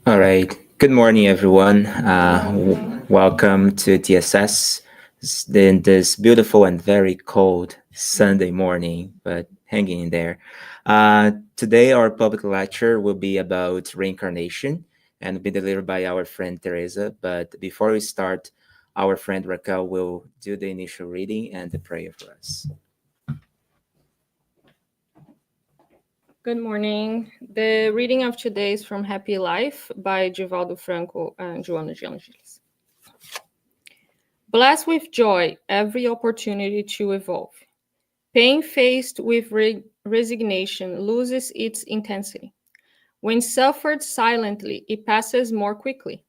All right. Good morning, everyone. Welcome to DSS in this beautiful and very cold Sunday morning, but hanging in there. Today, our public lecture will be about reincarnation and be delivered by our friend Teresa. But before we start, our friend Raquel will do the initial reading and the prayer for us. Good morning. The reading of today is from Happy Life by Givaldo Franco and Joana de Angelis. Bless with joy every opportunity to evolve. Pain faced with resignation loses its intensity. When suffered silently, it passes more quickly.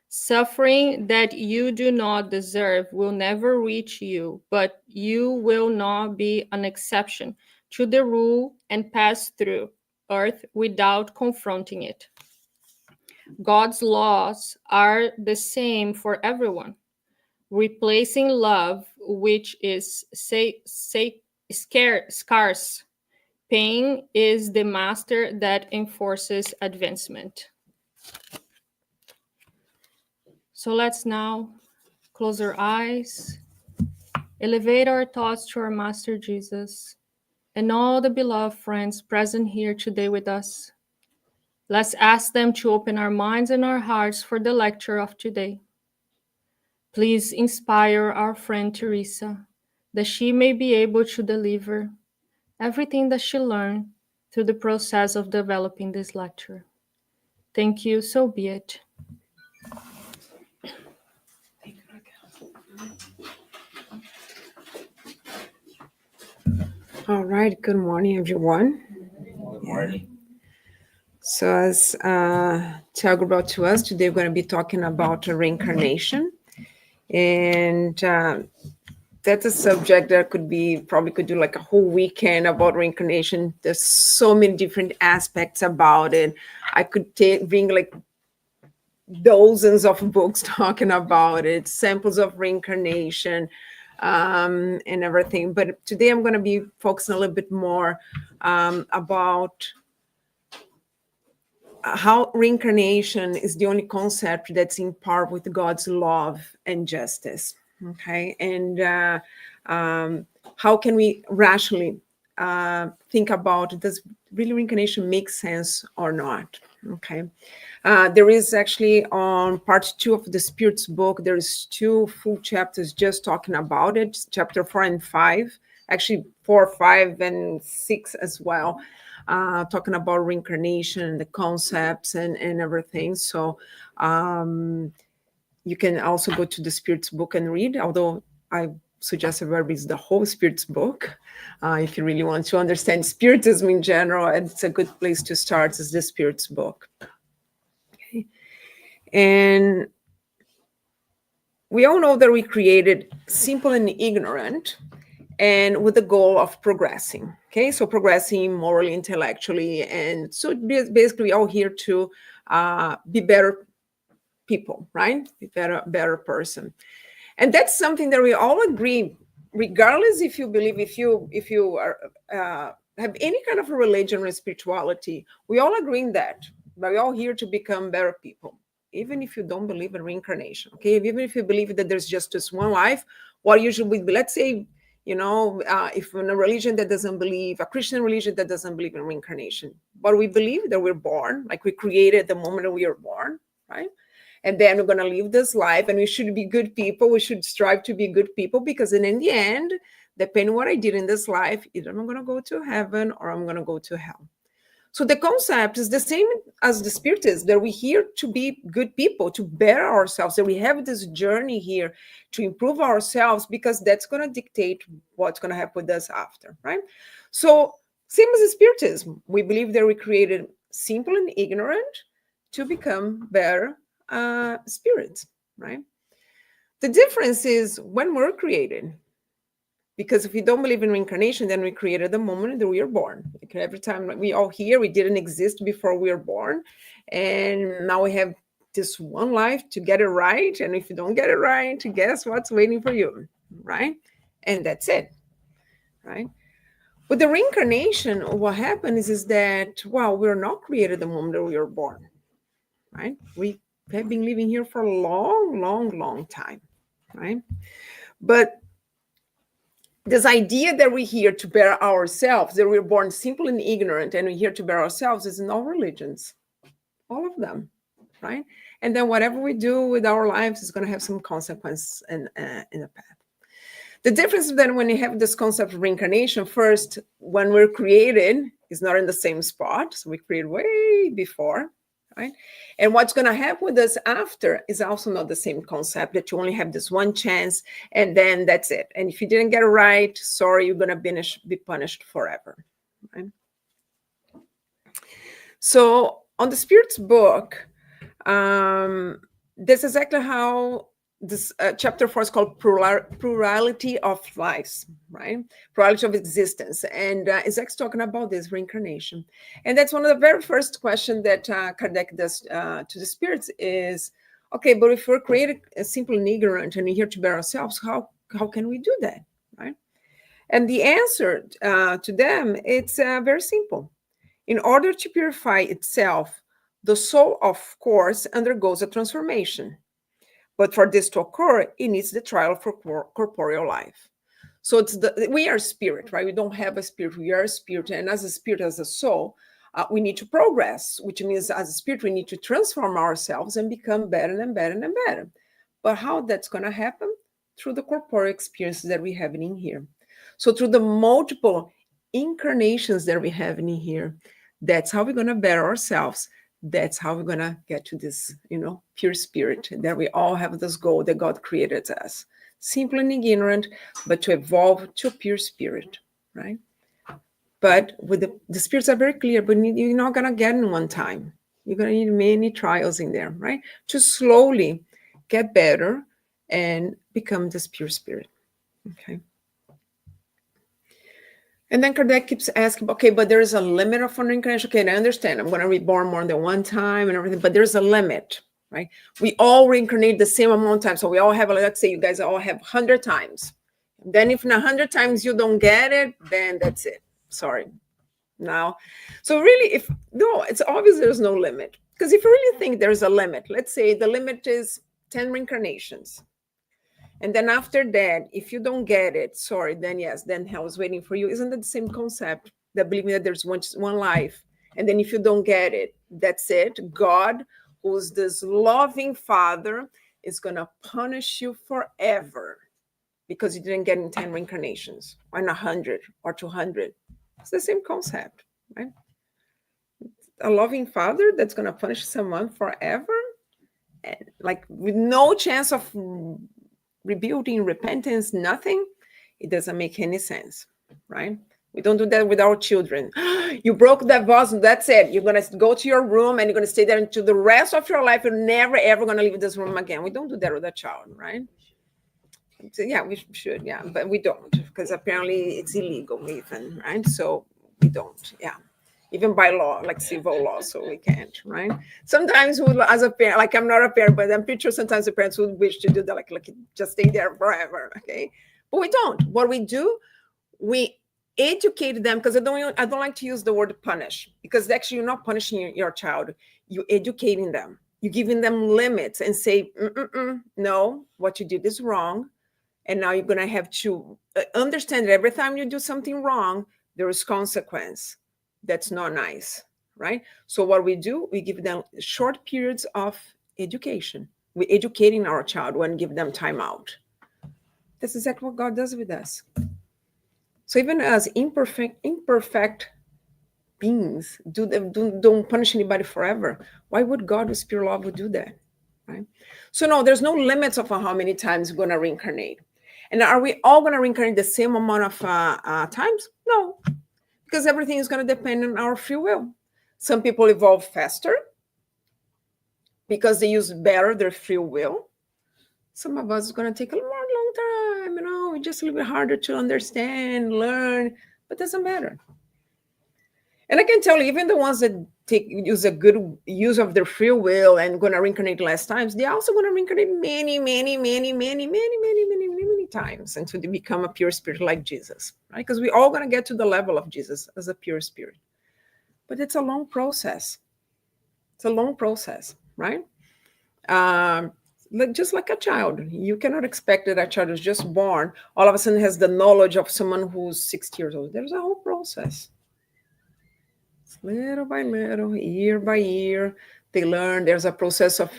Suffering that you do not deserve will never reach you, but you will not be an exception to the rule and pass through earth without confronting it. God's laws are the same for everyone. Replacing love, which is scarce. Pain is the master that enforces advancement. So let's now close our eyes, elevate our thoughts to our Master Jesus and all the beloved friends present here today with us. Let's ask them to open our minds and our hearts for the lecture of today. Please inspire our friend Teresa that she may be able to deliver everything that she learned through the process of developing this lecture. Thank you, so be it. All right, good morning, everyone. Good morning. So as Tiago brought to us, today we're going to be talking about reincarnation. And that's a subject that probably could do like a whole weekend about reincarnation. There's so many different aspects about it. I could bring like dozens of books talking about it, samples of reincarnation, and everything. But today I'm going to be focusing a little bit more about how reincarnation is the only concept that's in par with God's love and justice. Okay, and how can we rationally think about, does really reincarnation make sense or not? Okay, there is actually on part 2 of the Spirit's book, there's 2 full chapters just talking about it, chapter 4 and 5, actually 4, 5, and 6 as well. Talking about reincarnation, the concepts and everything. So you can also go to the Spirit's book and read, although I suggest everybody reads the whole Spirit's book. If you really want to understand Spiritism in general, it's a good place to start, is the Spirit's book. Okay. And we all know that we created simple and ignorant, and with the goal of progressing. Okay, so progressing morally, intellectually, and so basically we're all here to be better people, right? Be better person. And that's something that we all agree, regardless if you believe, if you are have any kind of a religion or spirituality, we all agree in that. But we're all here to become better people, even if you don't believe in reincarnation. Okay, even if you believe that there's just this one life, what usually would be, let's say, if in a religion that doesn't believe, a Christian religion that doesn't believe in reincarnation, but we believe that we're born, like we created the moment that we are born, right? And then we're going to live this life, and we should be good people. We should strive to be good people, because in the end, depending on what I did in this life, either I'm going to go to heaven or I'm going to go to hell. So the concept is the same as the Spirit is, that we're here to be good people, to better ourselves, that we have this journey here to improve ourselves, because that's going to dictate what's going to happen with us after, right? So same as the Spiritism, we believe that we created simple and ignorant to become better spirits, right? The difference is when we're created. Because if we don't believe in reincarnation, then we created the moment that we are born. Like every time we all here, we didn't exist before we were born. And now we have this one life to get it right. And if you don't get it right, guess what's waiting for you, right? And that's it, right? With the reincarnation, what happens is that, well, we're not created the moment that we were born, right? We have been living here for a long, long, long time, right? But this idea that we're here to bear ourselves, that we're born simple and ignorant, and we're here to bear ourselves, is in all religions, all of them, right? And then whatever we do with our lives is going to have some consequence in the path. The difference then when you have this concept of reincarnation, first, when we're created, is not in the same spot. So we created way before, right? And what's going to happen with us after is also not the same concept, that you only have this one chance and then that's it. And if you didn't get it right, sorry, you're going to be punished forever, right? So on the Spirit's book, this is exactly how this chapter 4 is called plurality of lives, right? Plurality of existence. And it's actually talking about this reincarnation. And that's one of the very first questions that Kardec does to the spirits is, okay, but if we're created simple and ignorant and we're here to bear ourselves, how can we do that, right? And the answer to them, it's very simple. In order to purify itself, the soul, of course, undergoes a transformation. But for this to occur, it needs the trial for corporeal life. So we are spirit, right? We don't have a spirit. We are a spirit. And as a spirit, as a soul, we need to progress, which means as a spirit, we need to transform ourselves and become better and better and better. But how that's going to happen? Through the corporeal experiences that we have in here. So through the multiple incarnations that we have in here, that's how we're going to better ourselves. That's how we're going to get to this, pure spirit, that we all have this goal that God created us. Simple and ignorant, but to evolve to a pure spirit, right? But with the spirits are very clear, but you're not going to get in one time. You're going to need many trials in there, right? To slowly get better and become this pure spirit, okay? And then Kardec keeps asking, okay, but there is a limit of reincarnation. Okay, I understand. I'm going to be born more than one time and everything, but there's a limit, right? We all reincarnate the same amount of times. So we all have, let's say you guys all have 100 times. Then if in 100 times you don't get it, then that's it. Sorry. Now, so really, it's obvious there's no limit. Because if you really think there's a limit, let's say the limit is 10 reincarnations. And then after that, if you don't get it, sorry, then yes, then hell is waiting for you. Isn't that the same concept? That believing that there's one life. And then if you don't get it, that's it. God, who's this loving Father, is going to punish you forever because you didn't get in 10 reincarnations or in 100 or 200. It's the same concept, right? A loving Father that's going to punish someone forever, and like with no chance of rebuilding, repentance, nothing. It doesn't make any sense, right? We don't do that with our children. You broke that vase, that's it. You're going to go to your room and you're going to stay there until the rest of your life. You're never, ever going to leave this room again. We don't do that with a child, right? So, yeah, we should, yeah, but we don't, because apparently it's illegal even, right? So we don't, yeah. Even by law, like civil law, so we can't, right? Sometimes we, as a parent, like I'm not a parent, but I'm pretty sure sometimes the parents would wish to do that, like just stay there forever, okay? But we don't. What we do, we educate them, because I don't like to use the word punish, because actually you're not punishing your child, you're educating them. You're giving them limits and say, no, what you did is wrong, and now you're gonna have to understand that every time you do something wrong, there is consequence. That's not nice, right? So what we do, we give them short periods of education. We're educating our child when give them time out. That's exactly what God does with us. So even as imperfect beings, don't punish anybody forever. Why would God with pure love would do that, right? So no, there's no limits of how many times we're going to reincarnate. And are we all going to reincarnate the same amount of times? No. Because everything is going to depend on our free will. Some people evolve faster because they use better their free will. Some of us is going to take a long time, it's just a little bit harder to understand, learn, but it doesn't matter. And I can tell you, even the ones that use a good use of their free will and going to reincarnate less times, they're also going to reincarnate many times until they become a pure spirit like Jesus, right? Because we're all going to get to the level of Jesus as a pure spirit. But it's a long process. It's a long process, right? Just like a child, you cannot expect that a child is just born all of a sudden has the knowledge of someone who's 60 years old. There's a whole process. It's little by little, year by year, they learn. There's a process of,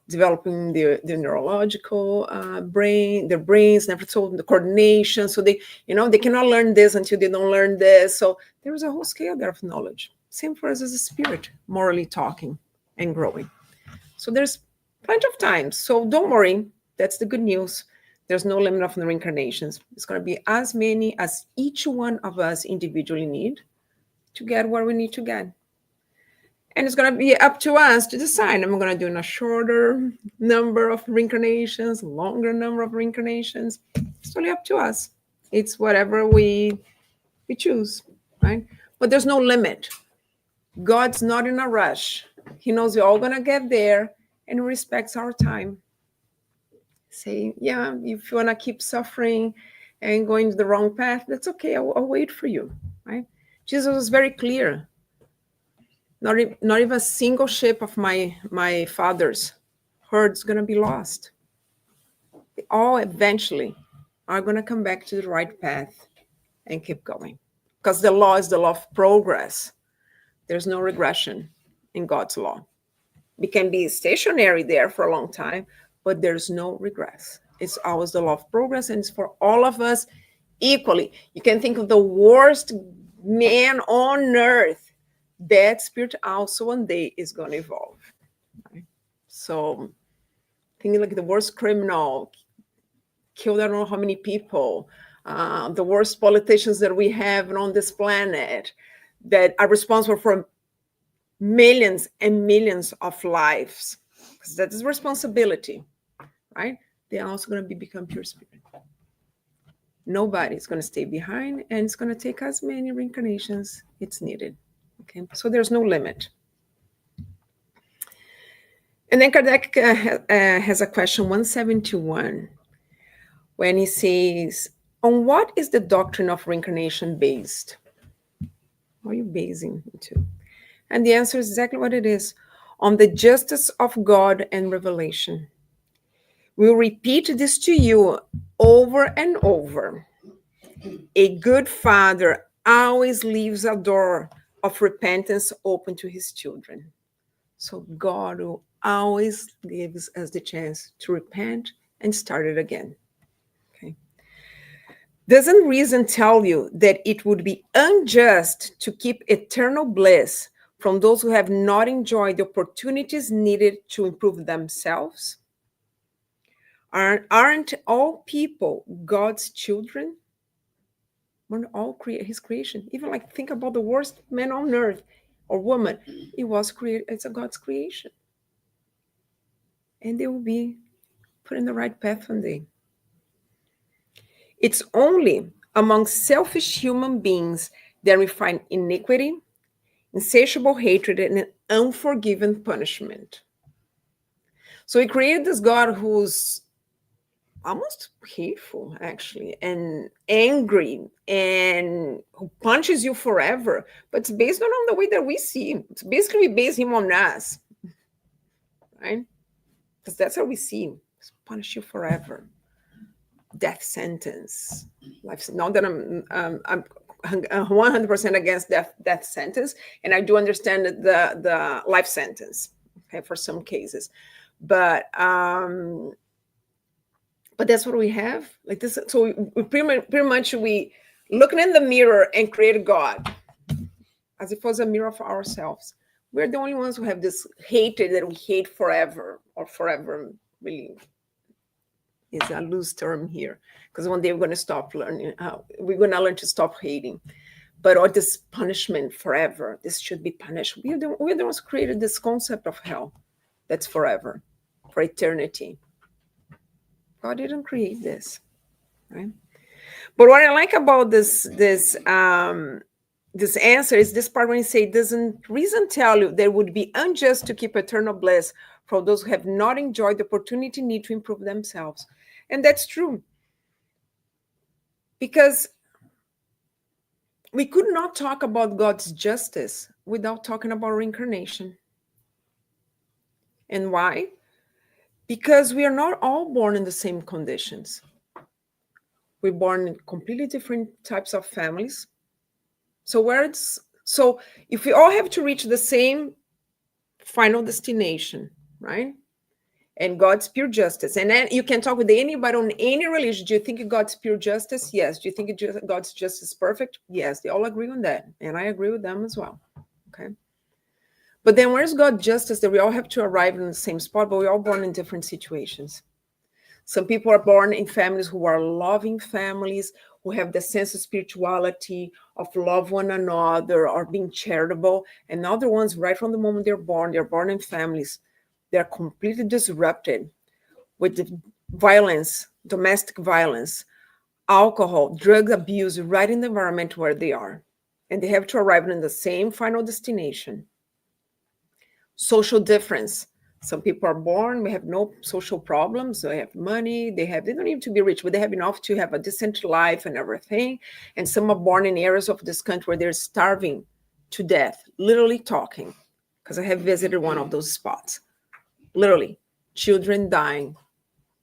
developing the neurological brain, their brains, never told the coordination. So they cannot learn this until they don't learn this. So there's a whole scale there of knowledge. Same for us as a spirit, morally talking and growing. So there's plenty of time. So don't worry. That's the good news. There's no limit of the reincarnations. It's going to be as many as each one of us individually need to get where we need to get. And it's going to be up to us to decide. Am I going to do a shorter number of reincarnations, longer number of reincarnations? It's totally up to us. It's whatever we choose, right? But there's no limit. God's not in a rush. He knows we're all going to get there and respects our time. Say, yeah, if you want to keep suffering and going the wrong path, that's okay. I'll wait for you, right? Jesus was very clear. Not even a single ship of my father's herd is going to be lost. They all eventually are going to come back to the right path and keep going. Because the law is the law of progress. There's no regression in God's law. We can be stationary there for a long time, but there's no regress. It's always the law of progress, and it's for all of us equally. You can think of the worst man on earth. That spirit also one day is going to evolve. Right? So thinking like the worst criminal, killed I don't know how many people, the worst politicians that we have on this planet that are responsible for millions and millions of lives, because that is responsibility, right? They're also going to become pure spirit. Nobody's going to stay behind, and it's going to take as many reincarnations it's needed. Okay, so there's no limit. And then Kardec has a question 171 when he says, on what is the doctrine of reincarnation based? What are you basing it to? And the answer is exactly what it is, on the justice of God and revelation. We'll repeat this to you over and over. A good father always leaves a door of repentance open to his children. So God will always gives us the chance to repent and start it again. Okay. Doesn't reason tell you that it would be unjust to keep eternal bliss from those who have not enjoyed the opportunities needed to improve themselves? Aren't all people God's children? We're all his creation. Even like think about the worst man on earth or woman. It was created, it's a God's creation. And they will be put in the right path one day. It's only among selfish human beings that we find iniquity, insatiable hatred, and an unforgiven punishment. So he created this God who's almost hateful, actually, and angry, and who punches you forever. But it's based on the way that we see him. It's basically we base him on us, right? Because that's how we see him. It's punish you forever. Death sentence. Life. Not that I'm 100% against death sentence, and I do understand the life sentence, okay, for some cases, but that's what we have, like this. So we pretty much we looking in the mirror and create God as if it was a mirror of ourselves. We're the only ones who have this hatred that we hate forever, or forever really is a loose term here, because one day we're going to stop learning. We're going to learn to stop hating. But all this punishment forever, this should be punished. We're the ones who created this concept of hell that's forever, for eternity. God didn't create this, right? But what I like about this answer is this part when you say, doesn't reason tell you there would be unjust to keep eternal bliss for those who have not enjoyed the opportunity need to improve themselves? And that's true. Because we could not talk about God's justice without talking about reincarnation. And why? Because we are not all born in the same conditions. We're born in completely different types of families. So if we all have to reach the same final destination, right? And God's pure justice. And then you can talk with anybody on any religion. Do you think God's pure justice? Yes. Do you think God's justice is perfect? Yes. They all agree on that. And I agree with them as well. Okay. But then where's God's justice that we all have to arrive in the same spot, but we're all born in different situations? Some people are born in families who are loving families, who have the sense of spirituality, of love one another, or being charitable. And other ones, right from the moment they're born in families. They're completely disrupted with the violence, domestic violence, alcohol, drug abuse, right in the environment where they are. And they have to arrive in the same final destination. Social difference. Some people are born, we have no social problems, they have money, they don't need to be rich, but they have enough to have a decent life and everything. And some are born in areas of this country where they're starving to death, literally talking, because I have visited one of those spots. Literally, children dying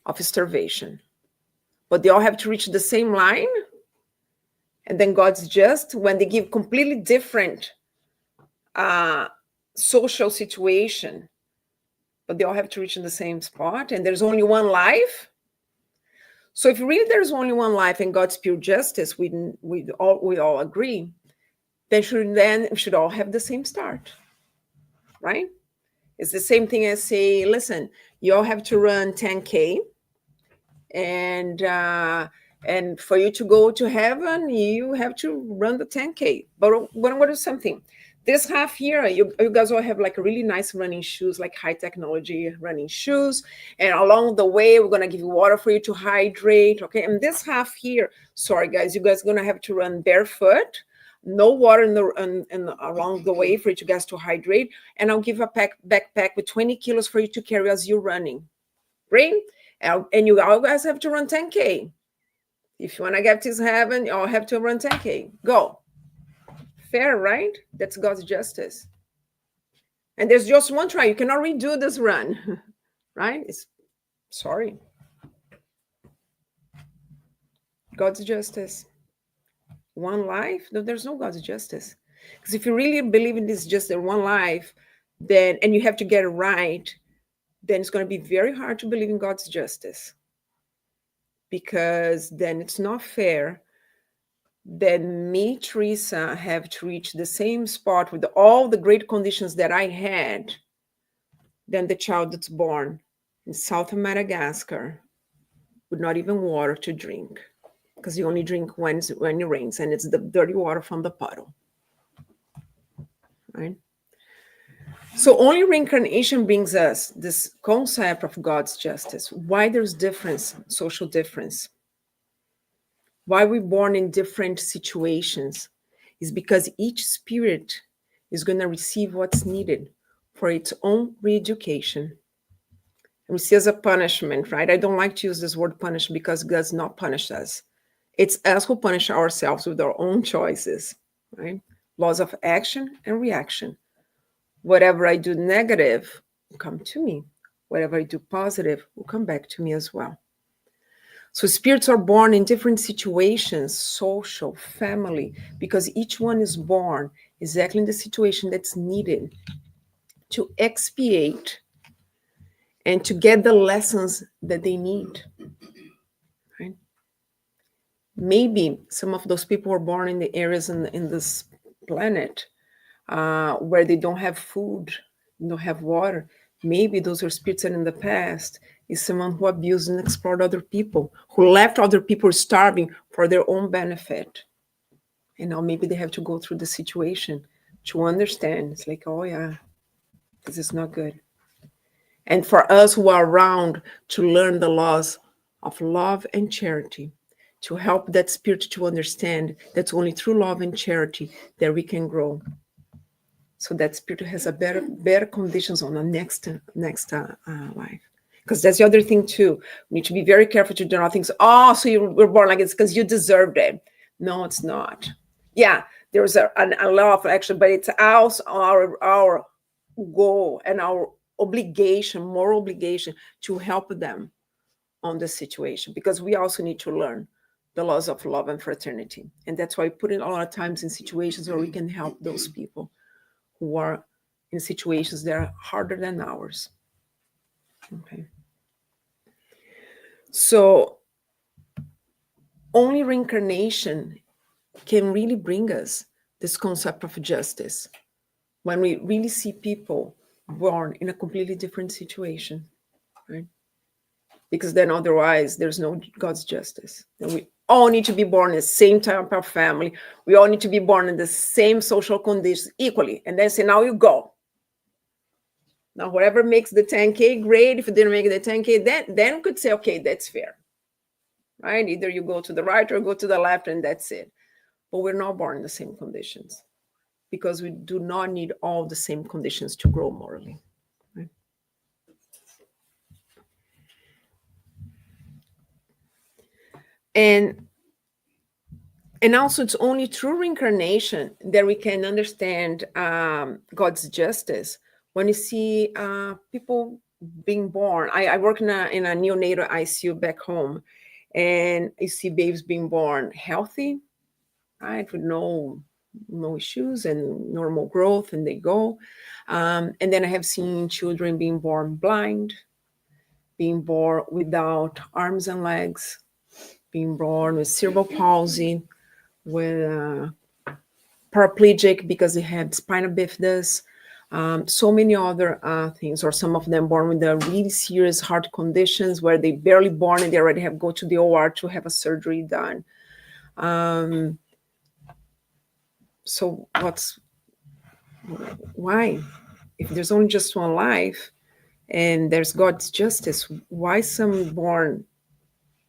of starvation. But they all have to reach the same line. And then God's just when they give completely different social situation, but they all have to reach in the same spot. And there's only one life. So if really there's only one life and God's pure justice, we all agree, then we should all have the same start, right? It's the same thing as say, listen, you all have to run 10K, and for you to go to heaven, you have to run the 10K. But what is something? This half year, you guys all have like really nice running shoes, like high technology running shoes. And along the way, we're gonna give you water for you to hydrate. Okay. And this half year, sorry guys, you guys are gonna have to run barefoot, no water along the way for you guys to hydrate. And I'll give a backpack with 20 kilos for you to carry as you're running. Right? And you all guys have to run 10K. If you want to get to heaven, you all have to run 10K. Go. Fair, right? That's God's justice. And there's just one try. You cannot redo this run, right? Sorry. God's justice. One life? No, there's no God's justice. Because if you really believe in this just one life, then and you have to get it right, then it's going to be very hard to believe in God's justice. Because then it's not fair that me, Teresa, have to reach the same spot with all the great conditions that I had than the child that's born in South Madagascar with not even water to drink, because you only drink when it rains, and it's the dirty water from the puddle, right? So only reincarnation brings us this concept of God's justice. Why there's difference, social difference. Why we're born in different situations is because each spirit is going to receive what's needed for its own re-education. And we see as a punishment, right? I don't like to use this word punish because God does not punish us. It's us who punish ourselves with our own choices, right? Laws of action and reaction. Whatever I do negative will come to me. Whatever I do positive will come back to me as well. So spirits are born in different situations, social, family, because each one is born exactly in the situation that's needed to expiate and to get the lessons that they need. Right? Maybe some of those people were born in the areas in this planet where they don't have food, don't have water. Maybe those are spirits that in the past is someone who abused and explored other people, who left other people starving for their own benefit. And now maybe they have to go through the situation to understand. It's like, oh yeah, this is not good. And for us who are around to learn the laws of love and charity, to help that spirit to understand that's only through love and charity that we can grow. So that spirit has a better conditions on the next life. Because that's the other thing too. We need to be very careful to do not think, oh, so you were born like this because you deserved it. No, it's not. Yeah, there's a law of action, but it's also our goal and our obligation, moral obligation to help them on the situation, because we also need to learn the laws of love and fraternity. And that's why we put in a lot of times in situations where we can help those people who are in situations that are harder than ours. Okay. So only reincarnation can really bring us this concept of justice, when we really see people born in a completely different situation, right? Because then otherwise there's no God's justice. And we all need to be born in the same type of family. We all need to be born in the same social conditions equally. And then say, now you go. Now, whoever makes the 10K, great. If you didn't make the 10K, then we could say, okay, that's fair, right? Either you go to the right or go to the left, and that's it. But we're not born in the same conditions, because we do not need all the same conditions to grow morally. Right? And also, it's only through reincarnation that we can understand God's justice. When you see people being born, I work in a neonatal ICU back home, and you see babies being born healthy, right, with no issues and normal growth, and they go. And then I have seen children being born blind, being born without arms and legs, being born with cerebral palsy, with paraplegic because they had spinal bifidus, so many other things, or some of them born with the really serious heart conditions where they barely born and they already have go to the OR to have a surgery done. So why? If there's only just one life and there's God's justice, why some born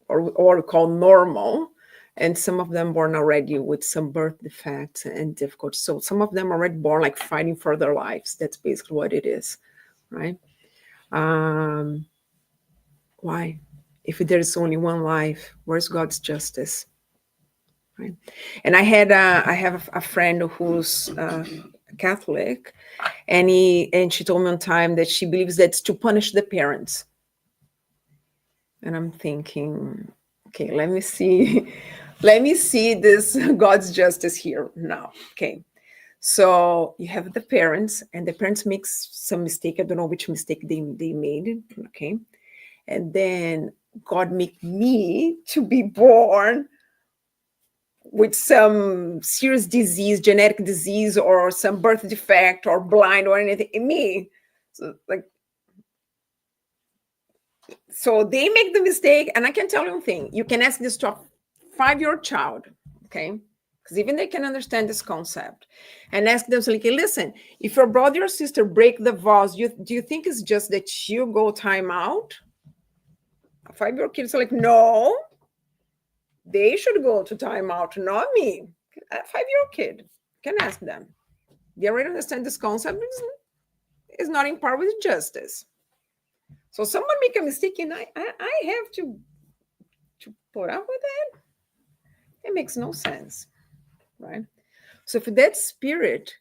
or called normal, and some of them born already with some birth defects and difficulties? So some of them already born like fighting for their lives. That's basically what it is, right? Why? If there's only one life, where's God's justice? Right? And I have a friend who's Catholic, and she told me one time that she believes that's to punish the parents. And I'm thinking, okay, let me see this God's justice here now. Okay, so you have the parents, and the parents make some mistake. I don't know which mistake they made. Okay, and then God make me to be born with some serious disease, genetic disease, or some birth defect, or blind, or anything in me. So they make the mistake, and I can tell you one thing: you can ask this to a 5-year-old child, okay? Because even they can understand this concept, and ask them, like, listen, if your brother or sister break the vows, do you think it's just that you go time out? A 5-year-old kid is like, no, they should go to timeout, not me. A 5-year-old kid can ask them. They already understand this concept. Is not in par with justice. So someone make a mistake, and I have to put up with that. It makes no sense, right? So if that spirit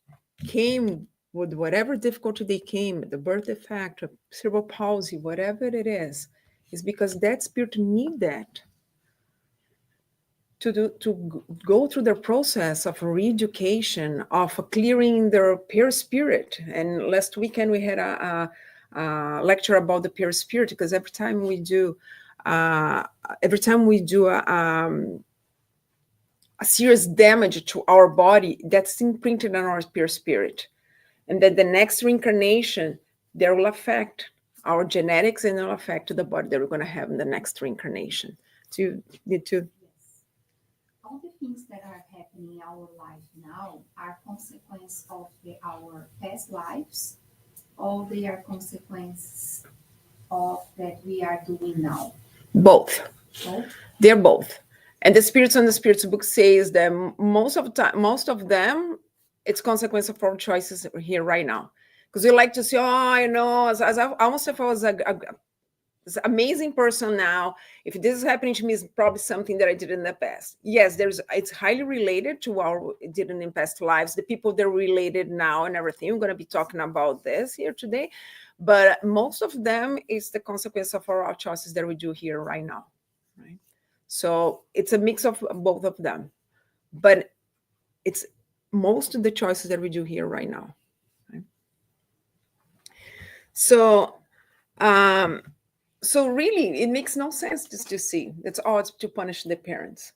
came with whatever difficulty they came, the birth defect, cerebral palsy, whatever it is because that spirit need that to go through the process of re-education, of clearing their pure spirit. And last weekend we had a lecture about the pure spirit, because every time we do a serious damage to our body, that's imprinted on our pure spirit, and that the next reincarnation there will affect our genetics, and it will affect the body that we're going to have in the next reincarnation. So you need to. All the things that are happening in our life now are consequence of our past lives, or they are consequences of that we are doing now? Both. Both? They're both. And the spirits on the spirits book says that most of them, it's consequence of our choices here right now. Because we like to say, oh, I know, as almost if I was this amazing person now. If this is happening to me, it's probably something that I did in the past. Yes, it's highly related to our did in past lives, the people that are related now and everything. We're going to be talking about this here today, but most of them is the consequence of our choices that we do here right now, right? So it's a mix of both of them, but it's most of the choices that we do here right now, right? So so really, it makes no sense just to see that's odds to punish the parents.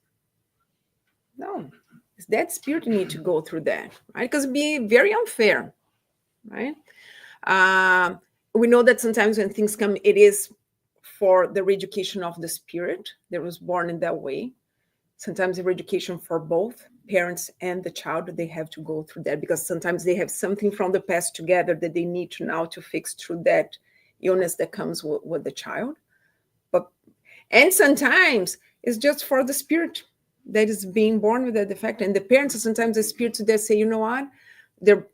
No, it's that spirit need to go through that, right? Because it'd be very unfair, right? Um, we know that sometimes when things come, it is for the re-education of the spirit that was born in that way. Sometimes the re-education for both parents and the child, they have to go through that because sometimes they have something from the past together that they need to now to fix through that illness that comes with the child. But and sometimes it's just for the spirit that is being born with that defect, and the parents, sometimes the spirits that say, you know what, they're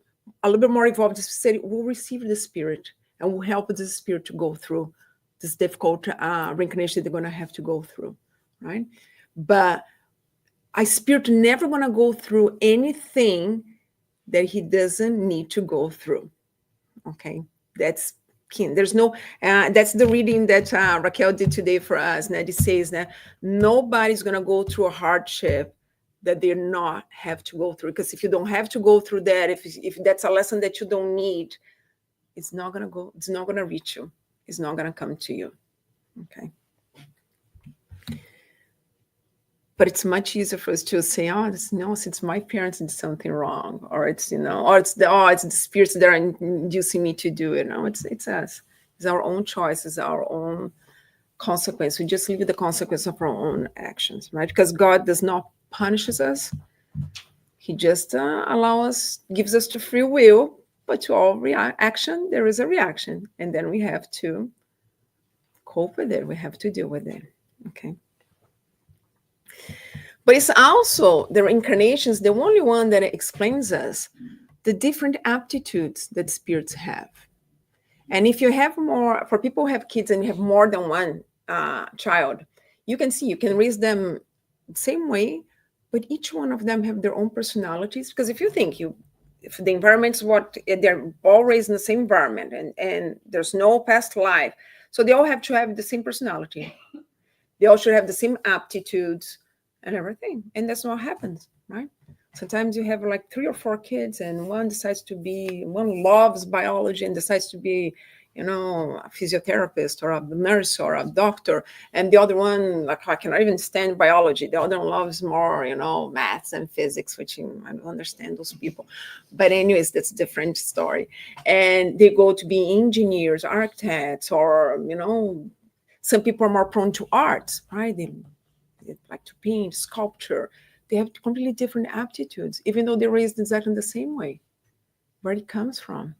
a little bit more evolved, just say we'll receive the spirit and we'll help the spirit to go through this difficult reincarnation they're going to have to go through, right? But a spirit never going to go through anything that he doesn't need to go through. Okay, that's key. There's no that's the reading that Raquel did today for us. And it says that nobody's going to go through a hardship that they not have to go through, because if you don't have to go through that, if that's a lesson that you don't need, it's not going to go, it's not going to reach you, it's not going to come to you. Okay. But it's much easier for us to say, oh, since my parents did something wrong, or it's, or it's the spirits that are inducing me to do it. No, it's us. It's our own choices, our own consequence. We just live with the consequence of our own actions, right? Because God does not punish us. He just gives us the free will, but to all action, there is a reaction. And then we have to cope with it. We have to deal with it, okay? But it's also, the reincarnations, the only one that explains us the different aptitudes that spirits have. And if you have more, for people who have kids and you have more than one child, you can see, you can raise them the same way, but each one of them have their own personalities. Because if you think if the environment's they're all raised in the same environment and there's no past life, so they all have to have the same personality. They all should have the same aptitudes and everything. And that's what happens, right? Sometimes you have like 3 or 4 kids and one loves biology and decides to be, a physiotherapist or a nurse or a doctor. And the other one, like, I cannot even stand biology. The other one loves more, maths and physics, which I don't understand those people. But anyways, that's a different story. And they go to be engineers, architects, or, some people are more prone to arts, right? They like to paint, sculpture. They have completely different aptitudes, even though they're raised exactly the same way. Where it comes from.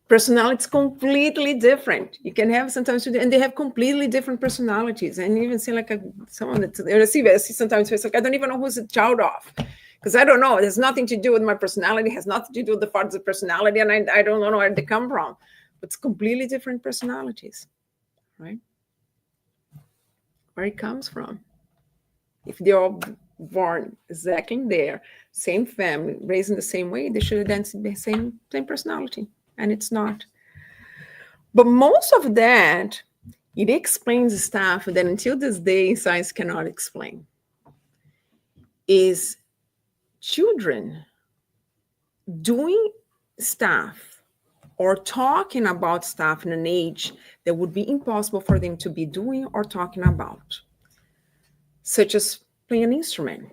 Personality is completely different. You can have sometimes, and they have completely different personalities. And even see like someone that I see sometimes it's like, I don't even know who's the child of, because I don't know. It has nothing to do with my personality. It has nothing to do with the parts of personality, and I don't know where they come from. But it's completely different personalities, right? Where it comes from. If they're all born exactly there, same family, raised in the same way, they should have done the same personality, and it's not. But most of that, it explains stuff that until this day science cannot explain. Is children doing stuff or talking about stuff in an age that would be impossible for them to be doing or talking about, such as playing an instrument.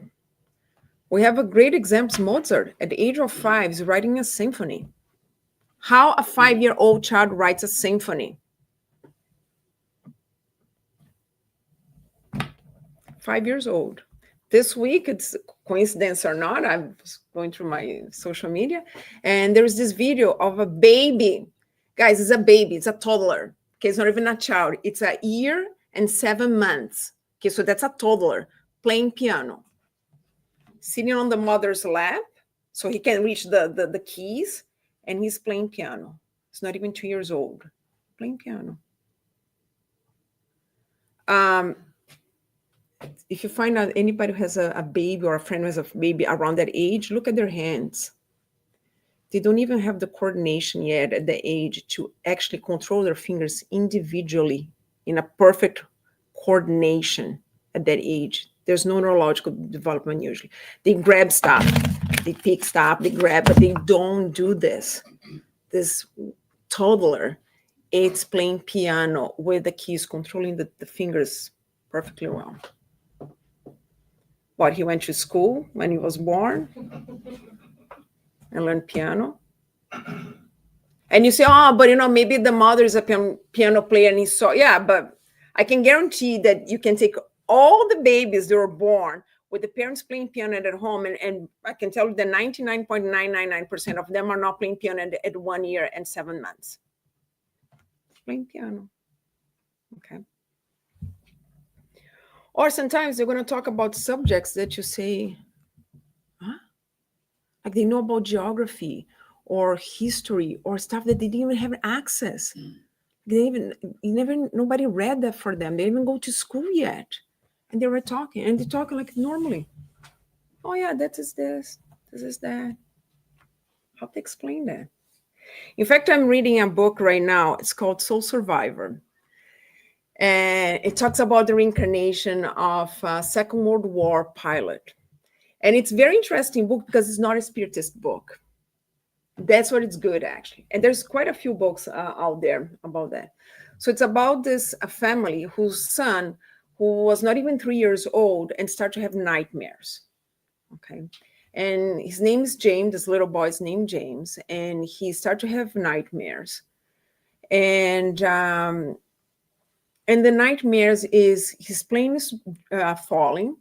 We have a great example. Mozart, at the age of 5, is writing a symphony. How a 5-year-old child writes a symphony. 5 years old. This week, it's coincidence or not, I was going through my social media, and there's this video of a baby. Guys, it's a baby. It's a toddler. Okay, it's not even a child. It's 1 year and 7 months. Okay, so that's a toddler playing piano, sitting on the mother's lap, so he can reach the keys, and he's playing piano. He's not even 2 years old, playing piano. um, if you find out anybody who has a baby or a friend who has a baby around that age, look at their hands. They don't even have the coordination yet at the age to actually control their fingers individually in a perfect coordination at that age. There's no neurological development usually. They grab stuff, they pick stuff, they grab, but they don't do this. This toddler, it's playing piano with the keys, controlling the fingers perfectly well. What, he went to school when he was born and learned piano? And you say, oh, but maybe the mother is a piano player and he saw, yeah, but I can guarantee that you can take all the babies that were born with the parents playing piano at home, and I can tell you that 99.999% of them are not playing piano at 1 year and 7 months. Playing piano. Okay. Or sometimes they're going to talk about subjects that you say, huh? Like they know about geography or history or stuff that they didn't even have access. Nobody read that for them. They didn't even go to school yet. And they were talking, and they talk like normally. Oh yeah, that is this is that. How to explain that? In fact, I'm reading a book right now. It's called Soul Survivor. And it talks about the reincarnation of a Second World War pilot. And it's a very interesting book because it's not a spiritist book. That's what it's good, actually. And there's quite a few books out there about that. So it's about this family whose son, who was not even 3 years old, and start to have nightmares. Okay. And his name is James, this little boy's named James, and he started to have nightmares. And the nightmares is his plane is falling,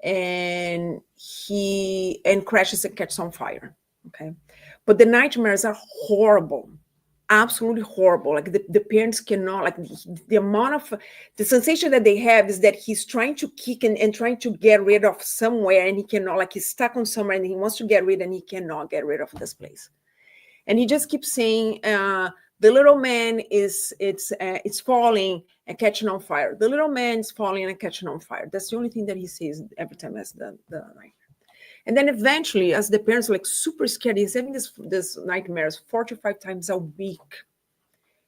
and he crashes and catches on fire. Okay. But the nightmares are horrible, absolutely horrible. Like the parents cannot, like the amount of, the sensation that they have is that he's trying to kick and trying to get rid of somewhere, and he cannot, like he's stuck on somewhere and he wants to get rid, and he cannot get rid of this place. And he just keeps saying, the little man it's falling and catching on fire. The little man is falling and catching on fire. That's the only thing that he says every time as the nightmare. And then eventually, as the parents are like super scared, he's having this nightmares 45 times a week.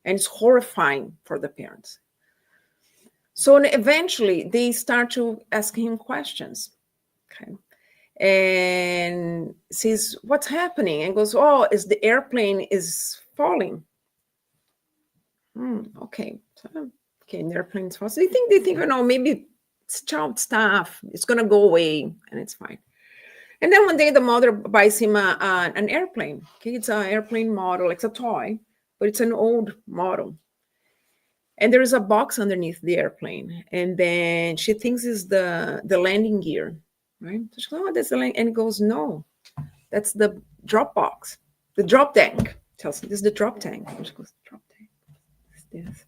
And it's horrifying for the parents. So eventually they start to ask him questions. Okay. And says, what's happening? And goes, oh, is the airplane is falling. Okay. Okay, and the airplane's falling. So they think, maybe it's child stuff. It's going to go away and it's fine. And then one day the mother buys him an airplane. Okay, it's an airplane model. It's a toy, but it's an old model. And there is a box underneath the airplane. And then she thinks it's the landing gear, right? So she goes, oh, that's the landing. And he goes, no, that's the drop box, the drop tank. Tells me this is the drop tank. And she goes, drop tank. What's this?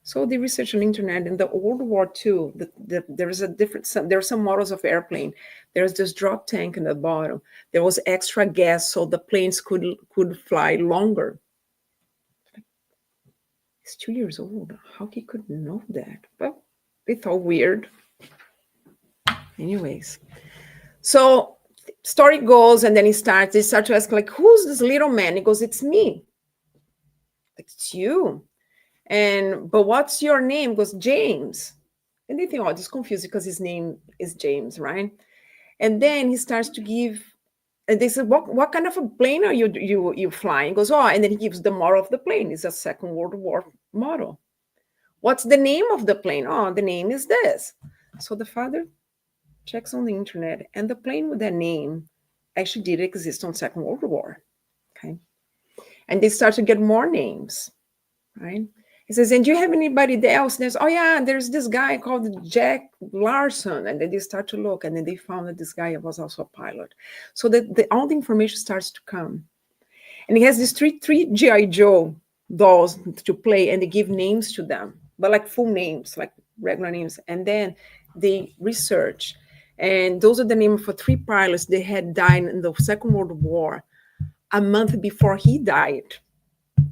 So they research on the internet. In the World War II, there is a different. There are some models of airplane. There's this drop tank in the bottom. There was extra gas so the planes could fly longer. He's 2 years old. How he could know that? Well, they thought weird. Anyways, so story goes, and then they start to ask, like, who's this little man? He goes, it's me. It's you. But what's your name? He goes, James. And they think, oh, this is confusing because his name is James, right? And then he starts to give, and they said, what kind of a plane are you flying? He goes, oh, and then he gives the model of the plane. It's a Second World War model. What's the name of the plane? Oh, the name is this. So the father checks on the internet, and the plane with that name actually did exist on Second World War. Okay. And they start to get more names, right? He says, and do you have anybody else? And there's, oh yeah, there's this guy called Jack Larson. And then they start to look, and then they found that this guy was also a pilot. So that all the information starts to come. And he has these three G.I. Joe dolls to play, and they give names to them, but like full names, like regular names. And then they research. And those are the names for 3 pilots that had died in the Second World War a month before he died.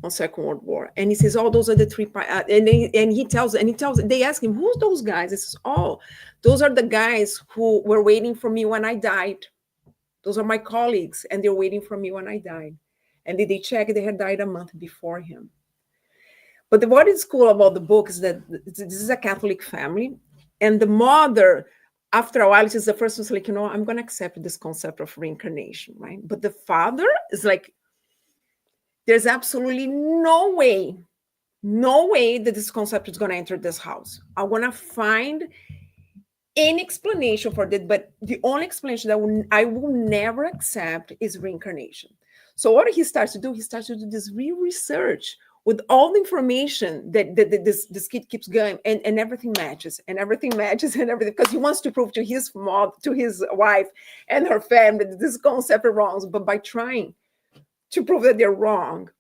on Second World War, and he says, "Oh, those are the three." And he tells, They ask him, "Who's those guys?" He says, "Oh, those are the guys who were waiting for me when I died. Those are my colleagues, and they're waiting for me when I died." And they check; they had died a month before him. But what is cool about the book is that this is a Catholic family, and the mother, after a while, she's the first one's like, I'm going to accept this concept of reincarnation, right? But the father is like, there's absolutely no way that this concept is going to enter this house. I want to find any explanation for that, but the only explanation that I will never accept is reincarnation. So what he starts to do, this real research with all the information that this kid keeps going, and everything matches, and everything matches, and everything, because he wants to prove to his mom, to his wife and her family that this concept is wrong. But by trying to prove that they're wrong,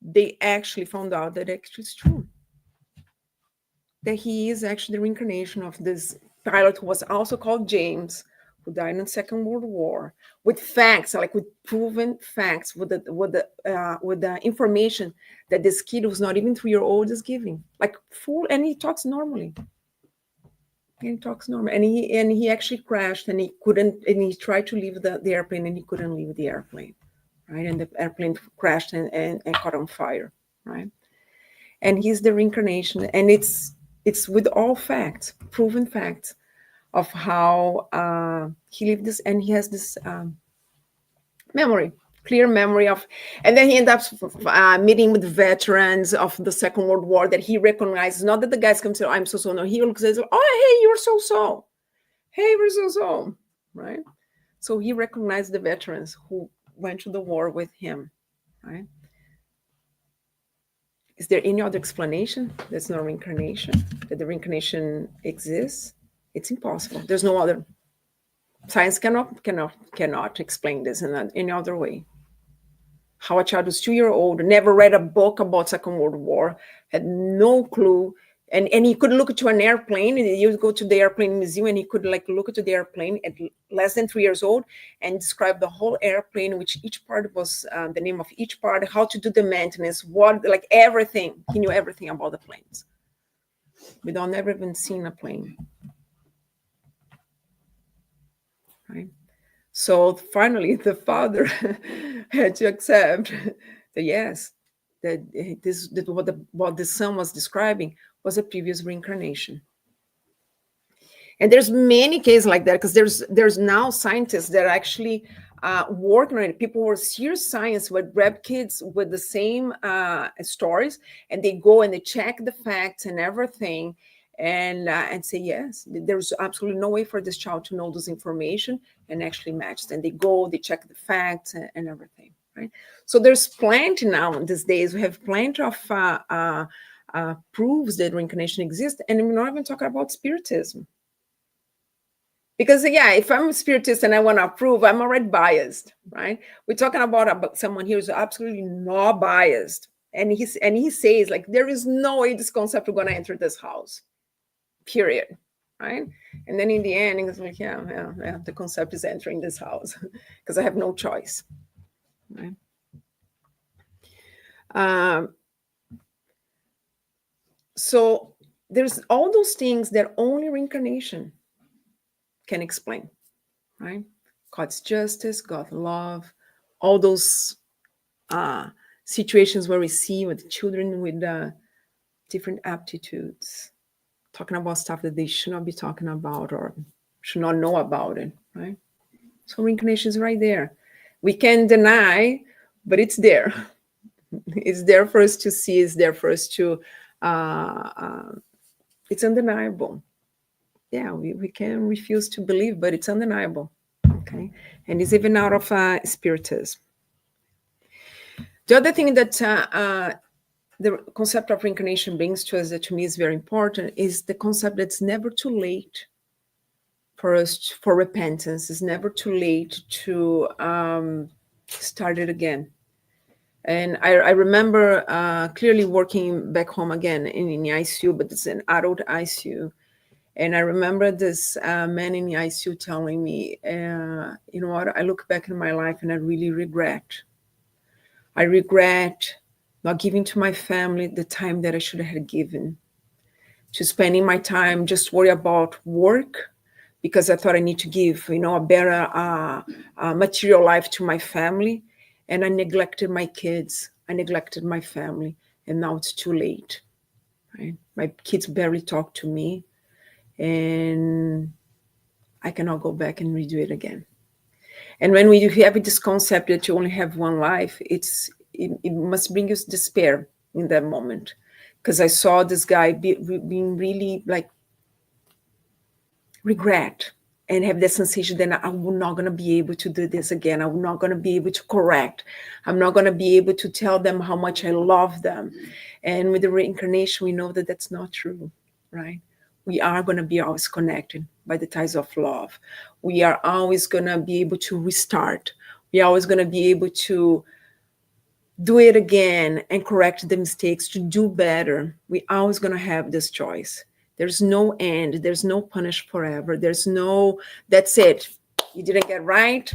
they actually found out that actually it's true. That he is actually the reincarnation of this pilot who was also called James, who died in the Second World War, with facts, like with proven facts, with the information that this kid who's not even 3-year-old is giving, like full, and he talks normally. And he actually crashed, and he couldn't, and he tried to leave the airplane, and he couldn't leave the airplane, right? And the airplane crashed and caught on fire, right? And he's the reincarnation, and it's with all facts, proven facts, of how he lived this, and he has this clear memory of, and then he ends up meeting with veterans of the Second World War that he recognizes. Not that the guys come to, "I'm so, no." He looks at, "Oh, hey, you're so. Hey, we're so," right? So he recognized the veterans who went to the war with him, right? Is there any other explanation? There's no reincarnation, that the reincarnation exists? It's impossible. There's no other. Science cannot explain this in any other way. How a child who's 2-year-old, never read a book about Second World War, had no clue, and he could look to an airplane, and you go to the airplane museum, and he could look to the airplane at less than 3 years old and describe the whole airplane, which each part was the name of each part, how to do the maintenance, everything. He knew everything about the planes, without never even seeing a plane, right? So finally, the father had to accept that yes, that what the son was describing was a previous reincarnation. And there's many cases like that, because there's now scientists that are actually working on it. People who are serious science would grab kids with the same stories, and they go and they check the facts and everything, and say, yes, there's absolutely no way for this child to know this information and actually match. And they go, they check the facts and everything, right? So there's plenty now these days. We have plenty of proofs that reincarnation exists, and we're not even talking about spiritism. Because if I'm a spiritist and I want to prove, I'm already biased, right? We're talking about someone here who's absolutely not biased, and he says, like, there is no way this concept is going to enter this house, period, right? And then in the end, it's like, yeah, the concept is entering this house because I have no choice, right? So there's all those things that only reincarnation can explain, right? God's justice, God's love, all those situations where we see with children with different aptitudes, talking about stuff that they should not be talking about or should not know about it, right? So reincarnation is right there. We can deny, but it's there. It's there for us to see. It's there for us to, it's undeniable. Yeah, we can refuse to believe, but it's undeniable. Okay, and it's even out of spiritism. The other thing that the concept of reincarnation brings to us, that to me is very important, is the concept that it's never too late for us for repentance. It's never too late to start it again. And I remember clearly working back home again in the ICU, but it's an adult ICU. And I remember this man in the ICU telling me, you know what, I look back in my life and I really regret not giving to my family the time that I should have given, to spending my time just worry about work because I thought I need to give, a better material life to my family. And I neglected my kids. I neglected my family. And now it's too late, right? My kids barely talk to me. And I cannot go back and redo it again. And when we have this concept that you only have one life, it must bring us despair in that moment. Because I saw this guy being really like regret and have the sensation that I'm not going to be able to do this again. I'm not going to be able to correct. I'm not going to be able to tell them how much I love them. And with the reincarnation, we know that that's not true, right? We are going to be always connected by the ties of love. We are always going to be able to restart. We are always going to be able to do it again and correct the mistakes, to do better. We're always going to have this choice. There's no end. There's no punish forever. There's no, that's it. You didn't get right.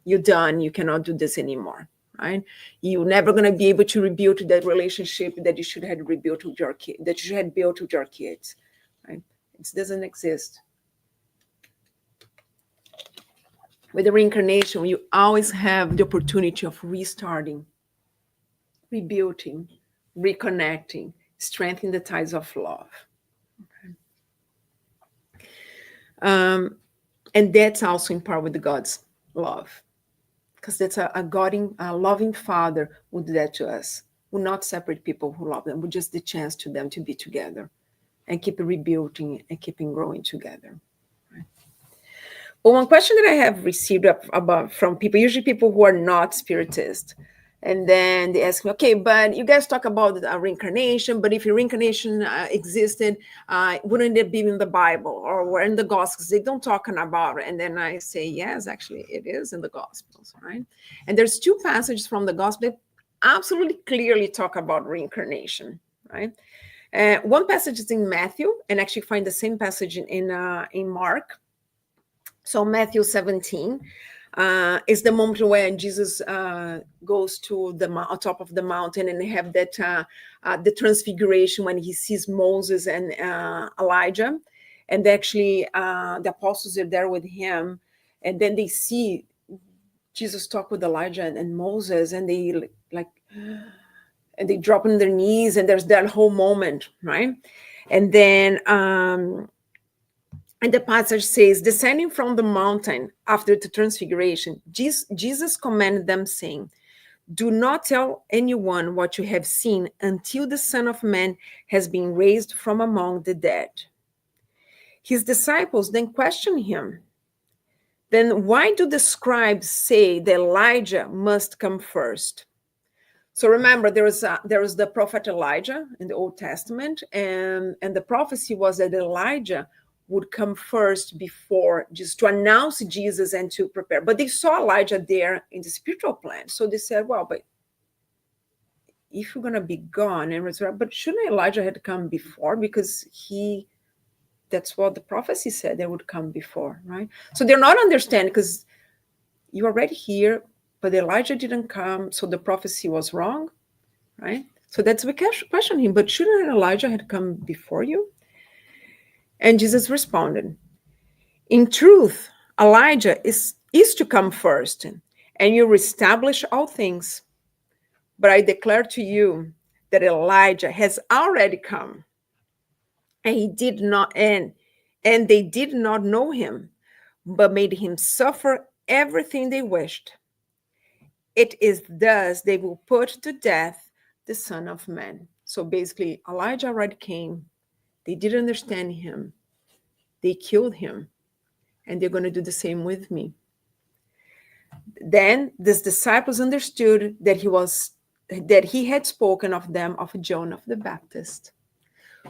You're done. You cannot do this anymore, right? You're never going to be able to rebuild that relationship that you should have rebuilt with your kid, that you should have built with your kids, right? It doesn't exist. With the reincarnation, you always have the opportunity of restarting, rebuilding, reconnecting, strengthening the ties of love. Okay. And that's also in part with God's love, because that's a loving Father would do that to us, would not separate people who love them, would just the chance to them to be together and keep rebuilding and keeping growing together. But one question that I have received about from people, usually people who are not spiritists, and then they ask me, okay, but you guys talk about reincarnation, but if your reincarnation existed, wouldn't it be in the Bible or in the Gospels? They don't talk about it. And then I say, yes, actually, it is in the Gospels, right? And there's two passages from the Gospel that absolutely clearly talk about reincarnation, right? One passage is in Matthew, and actually find the same passage in Mark. So Matthew 17 is the moment when Jesus goes to the top of the mountain, and they have that the transfiguration when he sees Moses and Elijah, and actually the apostles are there with him, and then they see Jesus talk with Elijah and Moses, and they and they drop on their knees, and there's that whole moment, right? And then and the passage says, descending from the mountain after the transfiguration, Jesus commanded them, saying, do not tell anyone what you have seen until the Son of Man has been raised from among the dead. His disciples then questioned him, then why do the scribes say that Elijah must come first? So remember, there was the prophet Elijah in the Old Testament, and the prophecy was that Elijah would come first before, just to announce Jesus and to prepare. But they saw Elijah there in the spiritual plan. So they said, well, but if you're going to be gone and resurrect, but shouldn't Elijah had come before? Because that's what the prophecy said, they would come before, right? So they're not understanding, because you're already here, but Elijah didn't come, so the prophecy was wrong, right? So that's we question him, but shouldn't Elijah had come before you? And Jesus responded, in truth, Elijah is to come first, and you establish all things. But I declare to you that Elijah has already come, and he did not, and they did not know him, but made him suffer everything they wished. It is thus they will put to death the Son of Man. So basically, Elijah already came. They didn't understand him. They killed him. And they're going to do the same with me. Then these disciples understood that he had spoken of them of John of the Baptist.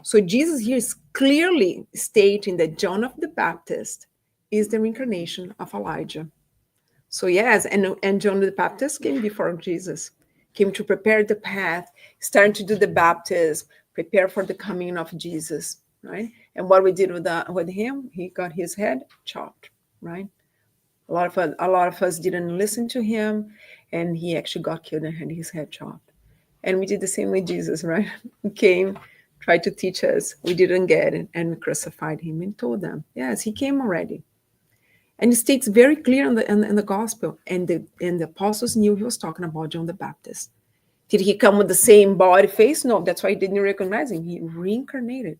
So Jesus here is clearly stating that John of the Baptist is the reincarnation of Elijah. So yes, and John the Baptist came before Jesus, came to prepare the path, starting to do the baptism, prepare for the coming of Jesus, right? And what we did with him, he got his head chopped, right? A lot of us didn't listen to him, and he actually got killed and had his head chopped. And we did the same with Jesus, right? He came, tried to teach us. We didn't get it, and we crucified him and told them, yes, he came already. And it states very clear in the gospel. And the apostles knew he was talking about John the Baptist. Did he come with the same body face? No, that's why he didn't recognize him. He reincarnated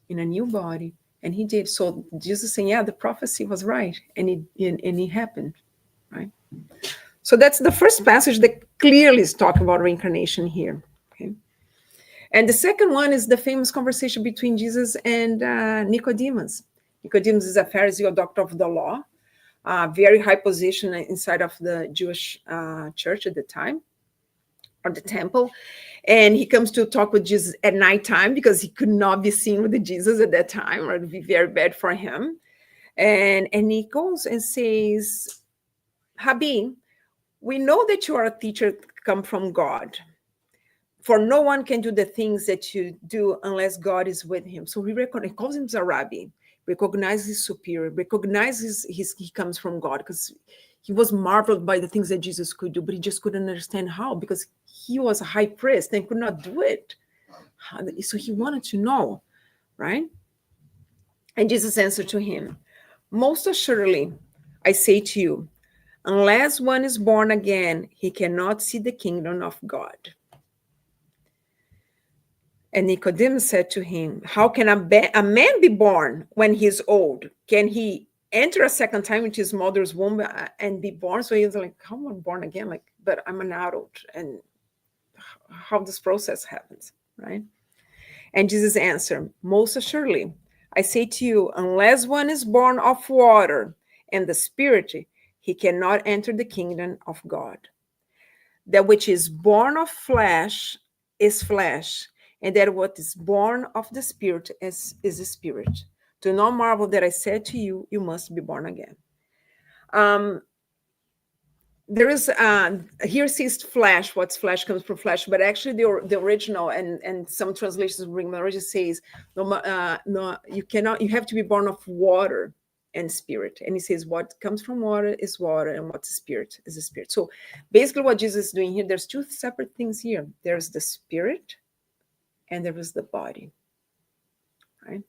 in a new body, and he did. So Jesus saying, yeah, the prophecy was right, and it happened, right? So that's the first passage that clearly is talking about reincarnation here. Okay. And the second one is the famous conversation between Jesus and Nicodemus. Nicodemus is a Pharisee or doctor of the law, very high position inside of the Jewish church at the time, or the temple. And he comes to talk with Jesus at nighttime because he could not be seen with the Jesus at that time, or it would be very bad for him. And he goes and says, Habib, we know that you are a teacher come from God. For no one can do the things that you do unless God is with him. So he calls him a rabbi, recognizes his superior, recognizes he comes from God, because he was marveled by the things that Jesus could do, but he just couldn't understand how, because he was a high priest and could not do it. So he wanted to know, right? And Jesus answered to him, most assuredly, I say to you, unless one is born again, he cannot see the kingdom of God. And Nicodemus said to him, how can a man be born when he is old? Can he enter a second time into his mother's womb and be born? So he was like, how am I born again? Like, but I'm an adult, and how this process happens, right? And Jesus answered, most assuredly, I say to you, unless one is born of water and the Spirit, he cannot enter the kingdom of God. That which is born of flesh is flesh, and that what is born of the Spirit is the Spirit. Do not marvel that I said to you, you must be born again. There is here says flesh. What's flesh comes from flesh, but actually the original and some translations bring marriage says no, you cannot. You have to be born of water and spirit. And he says what comes from water is water, and what's spirit is a spirit. So basically, what Jesus is doing here, there's two separate things here. There's the spirit, and there is the body, right?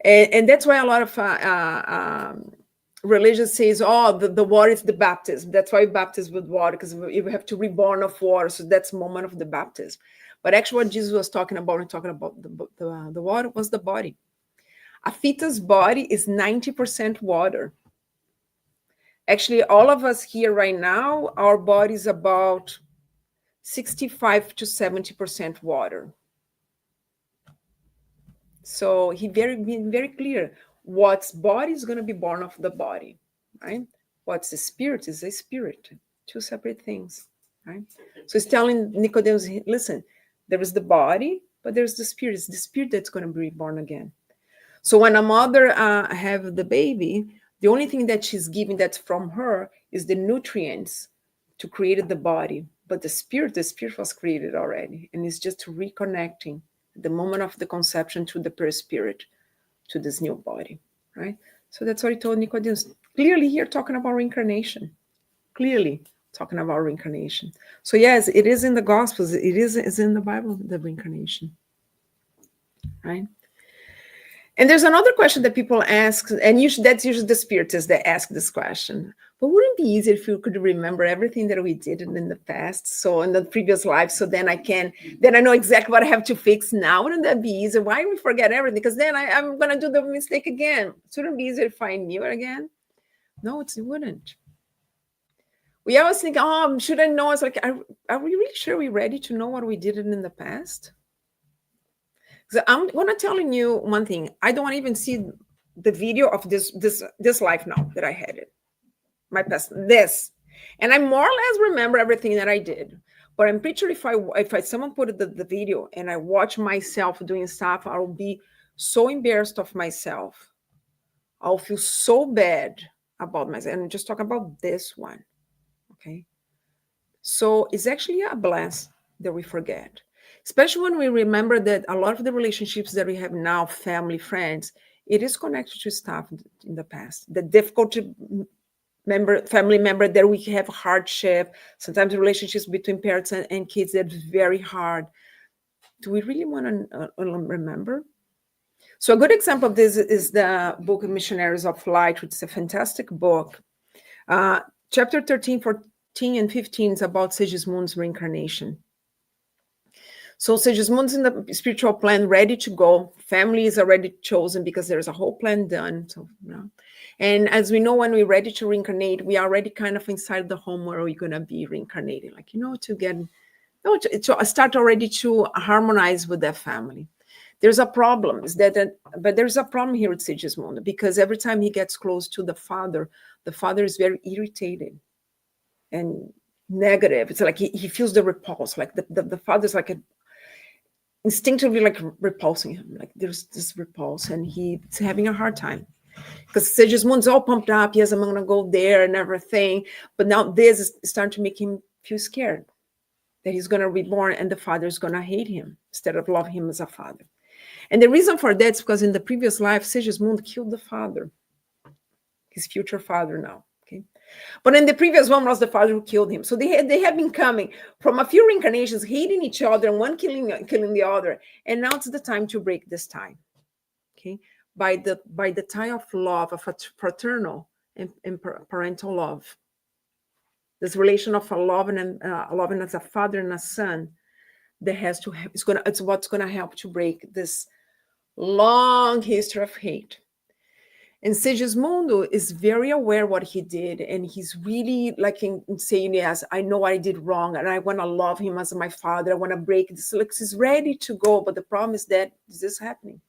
And that's why a lot of religion says, oh, the water is the baptism. That's why baptism with water, because you have to reborn of water. So that's the moment of the baptism. But actually what Jesus was talking about the water was the body. A fetus body is 90% water. Actually, all of us here right now, our body is about 65 to 70% water. So he been very clear. What's body is going to be born of the body, right? What's the spirit is a spirit. Two separate things, right? So he's telling Nicodemus, listen, there is the body, but there's the spirit. It's the spirit that's going to be born again. So when a mother have the baby, the only thing that she's giving that's from her is the nutrients to create the body. But the spirit was created already. And it's just reconnecting the moment of the conception to the perispirit, to this new body, right? So that's what he told Nicodemus. Clearly here talking about reincarnation. Clearly talking about reincarnation. So yes, it is in the Gospels. It is in the Bible, the reincarnation, right? And there's another question that people ask, and that's usually the spiritists that ask this question. But wouldn't it be easier if you could remember everything that we did in the past, so in the previous life, so then I know exactly what I have to fix now? Wouldn't that be easier? Why do we forget everything? Because then I'm going to do the mistake again. Shouldn't it be easier if I knew it again? No, it wouldn't. We always think, oh, should I know? It's like, are we really sure we're ready to know what we did in the past? So I'm gonna telling you one thing. I don't want to even see the video of this life now that I had it, my past this, and I more or less remember everything that I did. But I'm pretty sure if someone put the video and I watch myself doing stuff, I'll be so embarrassed of myself. I'll feel so bad about myself. And I'm just talking about this one, okay? So it's actually a bless that we forget. Especially when we remember that a lot of the relationships that we have now, family, friends, it is connected to stuff in the past. The difficulty family member that we have hardship. Sometimes relationships between parents and kids, that's very hard. Do we really want to remember? So a good example of this is the book Missionaries of Light, which is a fantastic book. Chapter 13, 14, and 15 is about Sigismund's reincarnation. So Sigismund's in the spiritual plan, ready to go. Family is already chosen because there's a whole plan done. So, and as we know, when we're ready to reincarnate, we are already kind of inside the home where we're going to be reincarnated. Like, to start already to harmonize with that family. There's a problem, but there's a problem here with Sigismund, because every time he gets close to the father is very irritated and negative. It's like he feels the repulse, like the father's like instinctively like repulsing him. Like there's this repulse, and he's having a hard time because Sigismund's all pumped up. Yes, I'm gonna go there and everything. But now this is starting to make him feel scared that he's gonna be born and the father is gonna hate him instead of love him as a father. And the reason for that is because in the previous life, Sigismund killed the father, his future father now. Okay, but in the previous one was the father who killed him. So they have been coming from a few reincarnations, hating each other, and one killing the other. And now it's the time to break this tie. Okay, by the tie of love, of a fraternal and parental love. This relation of a loving as a father and a son that has to have, it's what's gonna help to break this long history of hate. And Sigismundo is very aware what he did, and he's really like in saying, yes, I know I did wrong, and I want to love him as my father. I want to break this. Like, he's ready to go, but the problem is that this is happening.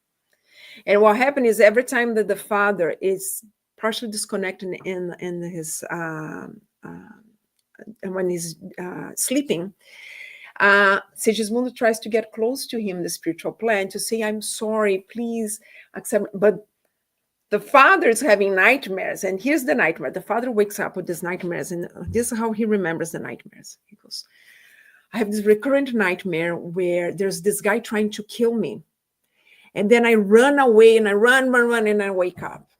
And what happened is every time that the father is partially disconnected in his when he's sleeping, Sigismundo tries to get close to him, the spiritual plan, to say, I'm sorry, please accept. But the father is having nightmares, and here's the nightmare. The father wakes up with these nightmares, and this is how he remembers the nightmares. He goes, I have this recurrent nightmare where there's this guy trying to kill me. And then I run away, and I run, and I wake up.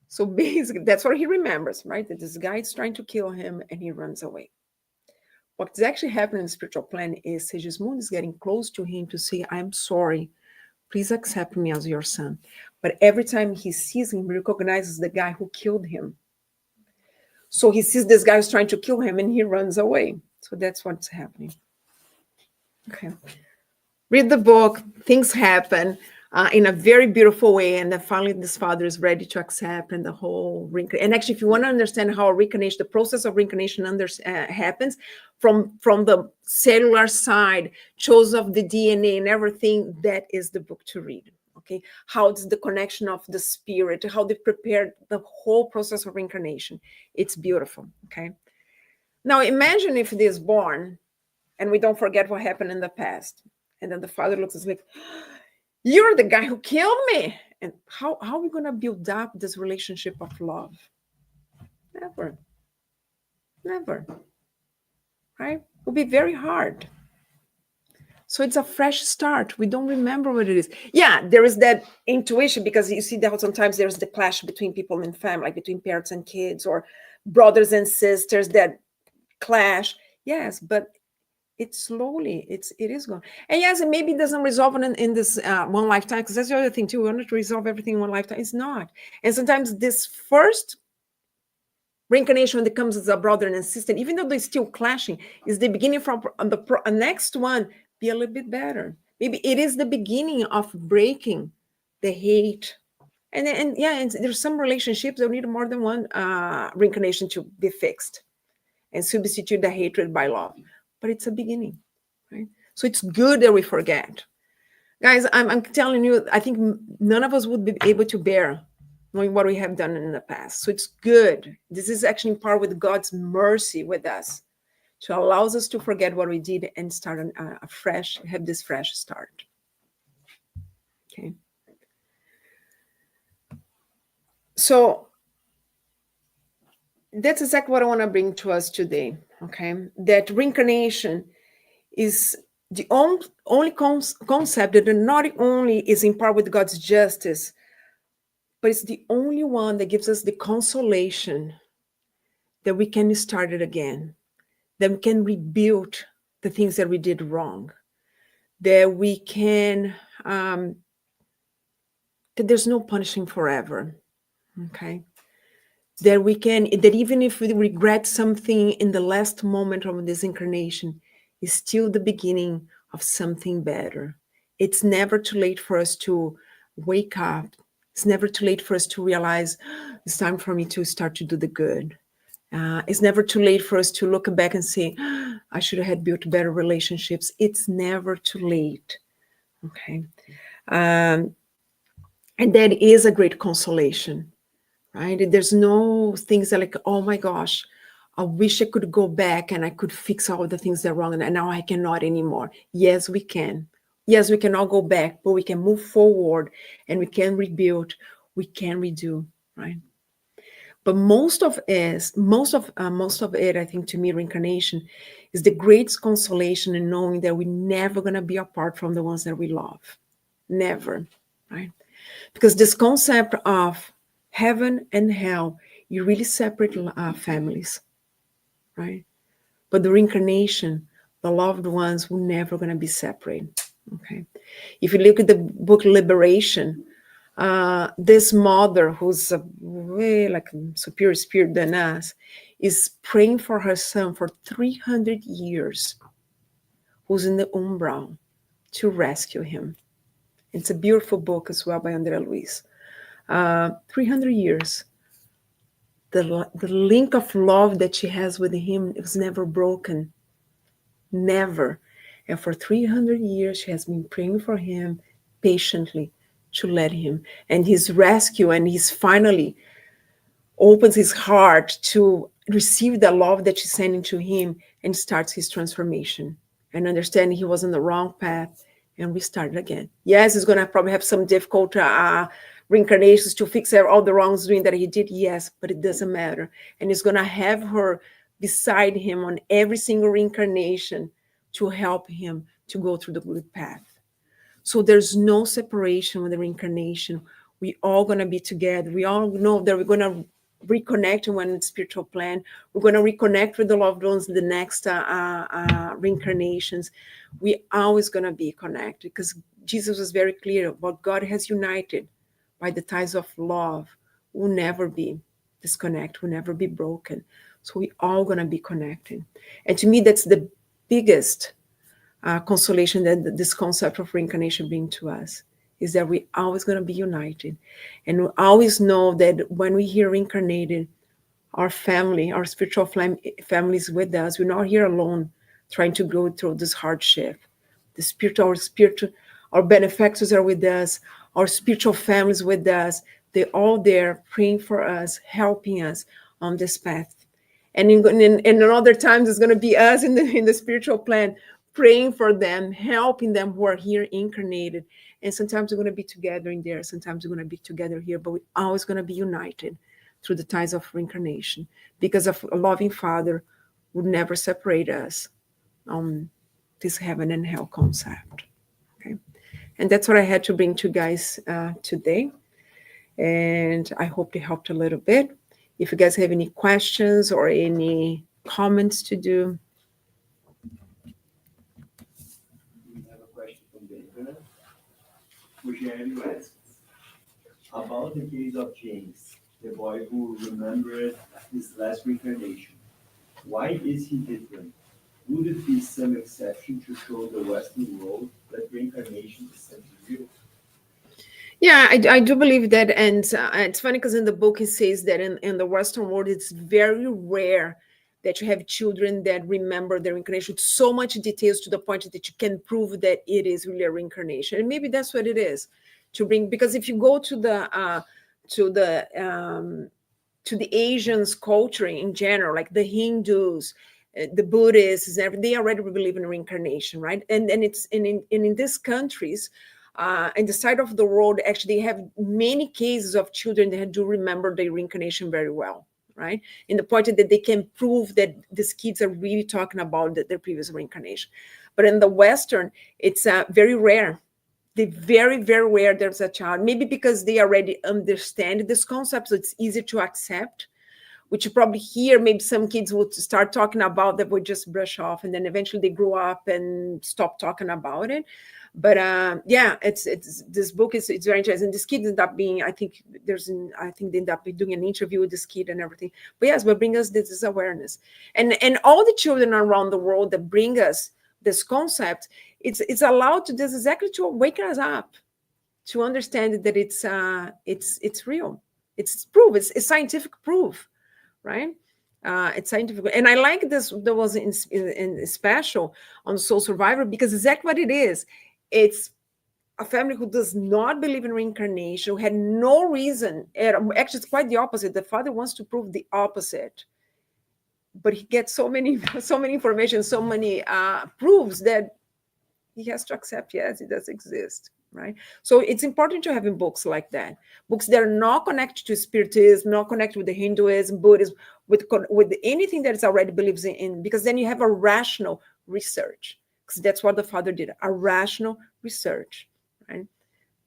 So basically, that's what he remembers, right? That this guy is trying to kill him, and he runs away. What's actually happening in the spiritual plan is Sigismund is getting close to him to say, I'm sorry. Please accept me as your son. But every time he sees him, he recognizes the guy who killed him. So he sees this guy who's trying to kill him, and he runs away. So that's what's happening. Okay. Read the book. Things happen in a very beautiful way. And then finally, this father is ready to accept, and the whole reincarnation. And actually, if you want to understand how reincarnation, the process of reincarnation happens from the cellular side, shows of the DNA and everything, that is the book to read. Okay, how it's the connection of the spirit, how they prepared the whole process of reincarnation. It's beautiful. Okay, now imagine if it is born, and we don't forget what happened in the past, and then the father looks at us like, you're the guy who killed me. And how are we going to build up this relationship of love? Never. Right? It will be very hard. So it's a fresh start. We don't remember what it is. Yeah, there is that intuition, because you see that sometimes there's the clash between people in family, like between parents and kids, or brothers and sisters that clash. Yes, but it's slowly, it is going. And yes, it maybe doesn't resolve in this one lifetime, because that's the other thing too. We want to resolve everything in one lifetime. It's not. And sometimes this first reincarnation, when it comes as a brother and a sister, even though they're still clashing, is the beginning from the next one be a little bit better. Maybe it is the beginning of breaking the hate. And there's some relationships that need more than one reincarnation to be fixed and substitute the hatred by love. But it's a beginning, right? So it's good that we forget. Guys, I'm telling you, I think none of us would be able to bear knowing what we have done in the past. So it's good. This is actually in part with God's mercy with us, to allows us to forget what we did and start afresh, have this fresh start. Okay. So that's exactly what I want to bring to us today. Okay, that reincarnation is the only concept that not only is in part with God's justice, but it's the only one that gives us the consolation that we can start it again, that we can rebuild the things that we did wrong, that we can, that there's no punishing forever, okay? That we can, that even if we regret something in the last moment of this incarnation, is still the beginning of something better. It's never too late for us to wake up. It's never too late for us to realize it's time for me to start to do the good. It's never too late for us to look back and say, I should have built better relationships. It's never too late. Okay. And that is a great consolation, right? There's no things that like, oh my gosh, I wish I could go back and I could fix all the things that are wrong, and now I cannot anymore. Yes, we can. Yes, we cannot go back, but we can move forward and we can rebuild, we can redo, right? But most of it, I think, to me, reincarnation is the greatest consolation in knowing that we're never going to be apart from the ones that we love. Never, right? Because this concept of heaven and hell, you really separate families, right? But the reincarnation, the loved ones will never going to be separate, okay? If you look at the book Liberation, this mother who's a way like superior spirit than us is praying for her son for 300 years, who's in the umbral, to rescue him. It's a beautiful book as well by Andrea Luiz. 300 years. The link of love that she has with him is never broken. Never. And for 300 years, she has been praying for him patiently to let him. And his rescue, and he's finally opens his heart to receive the love that she's sending to him and starts his transformation and understanding he was on the wrong path and we started again. Yes, he's going to probably have some difficult reincarnations to fix all the wrongs doing that he did. Yes, but it doesn't matter. And he's going to have her beside him on every single reincarnation to help him to go through the good path. So there's no separation with the reincarnation. We all going to be together. We all know that we're going to reconnect in one spiritual plan. We're going to reconnect with the loved ones in the next reincarnations. We always going to be connected because Jesus was very clear. What God has united by the ties of love will never be disconnected, will never be broken. So we all going to be connected. And to me, that's the biggest consolation that this concept of reincarnation brings to us, is that we're always going to be united. And we always know that when we hear reincarnated, our family, our spiritual family is with us. We're not here alone trying to go through this hardship. Our benefactors are with us. Our spiritual families with us. They're all there praying for us, helping us on this path. And in other times, it's going to be us in the spiritual plan, praying for them, helping them who are here incarnated. And sometimes we're going to be together in there. Sometimes we're going to be together here, but we're always going to be united through the ties of reincarnation, because of a loving Father would never separate us on this heaven and hell concept. Okay, and that's what I had to bring to you guys today. And I hope it helped a little bit. If you guys have any questions or any comments to do. We have a question from the internet. Rogério asks about the case of James, the boy who remembered his last reincarnation. Why is he different? Would it be some exception to show the Western world that reincarnation is something real? Yeah, I do believe that. And it's funny because in the book, it says that in the Western world, it's very rare that you have children that remember their reincarnation with so much details to the point that you can prove that it is really a reincarnation. And maybe that's what it is to bring, because if you go to the Asians culture in general, like the Hindus, the Buddhists, they already believe in reincarnation, right? And it's in these countries, in the side of the world, actually, they have many cases of children that do remember their reincarnation very well, right? In the point that they can prove that these kids are really talking about their previous reincarnation. But in the Western, it's very rare. they very, very rare there's a child, maybe because they already understand this concept, so it's easy to accept, which you probably hear maybe some kids would start talking about that would just brush off, and then eventually they grow up and stop talking about it. But yeah, it's this book is it's very interesting. This kid ended up being, I think they end up doing an interview with this kid and everything. But yes, but bring us this awareness, and all the children around the world that bring us this concept, it's allowed to this exactly to wake us up, to understand that it's real, it's proof, it's scientific proof, right? It's scientific, and I like this. There was in special on Soul Survivor because exactly what it is. It's a family who does not believe in reincarnation, who had no reason. Actually, it's quite the opposite. The father wants to prove the opposite, but he gets so many, so many information, so many proofs that he has to accept. Yes, it does exist, right? So it's important to have in books like that, books that are not connected to spiritism, not connected with the Hinduism, Buddhism, with anything that is already believes in, because then you have a rational research, because that's what the father did, a rational research, right?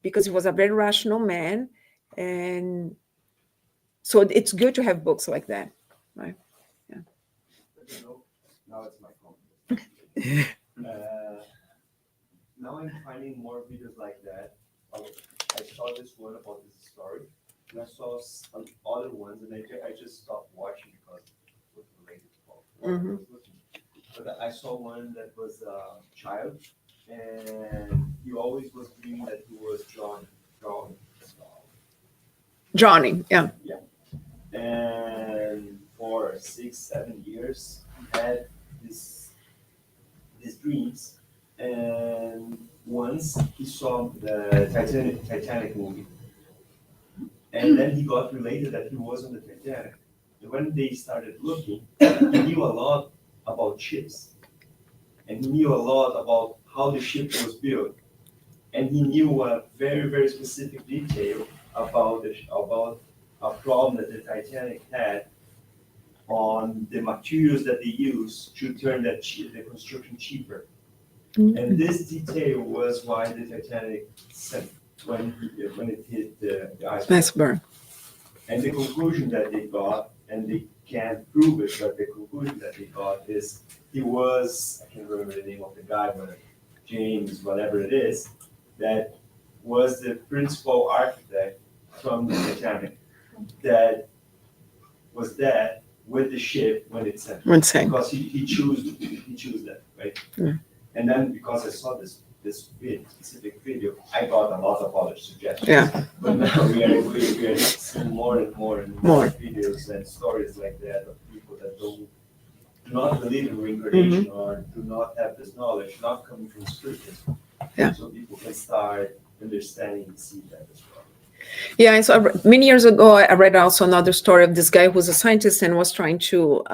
Because he was a very rational man, and so it's good to have books like that, right? Yeah. But now it's my comment. Now I'm finding more videos like that. I saw this one about this story, and I saw some other ones, and I just stopped watching because it was related to what I was looking. But I saw one that was a child, and he always was dreaming that he was Johnny, yeah. Yeah. And for 6, 7 years, he had these dreams. And once he saw the Titanic movie, and then he got related that he was on the Titanic. And when they started looking, he knew a lot about ships, and he knew a lot about how the ship was built, and he knew a very, very specific detail about about a problem that the Titanic had on the materials that they used to turn the construction cheaper. And this detail was why the Titanic sank when it hit the iceberg. And the conclusion that they got, and they can't prove it, but the conclusion that they got is he was, I can't remember the name of the guy, but James, whatever it is, that was the principal architect from the Titanic that was there with the ship when it sank. Because he chose that, right? Yeah. And then because I saw this specific video, I got a lot of other suggestions. Yeah. But now we are seeing more and more videos and stories like that of people that do not believe in reincarnation or do not have this knowledge, not coming from spiritism. Yeah. So people can start understanding and see that as well. Yeah, and so many years ago, I read also another story of this guy who was a scientist and was trying to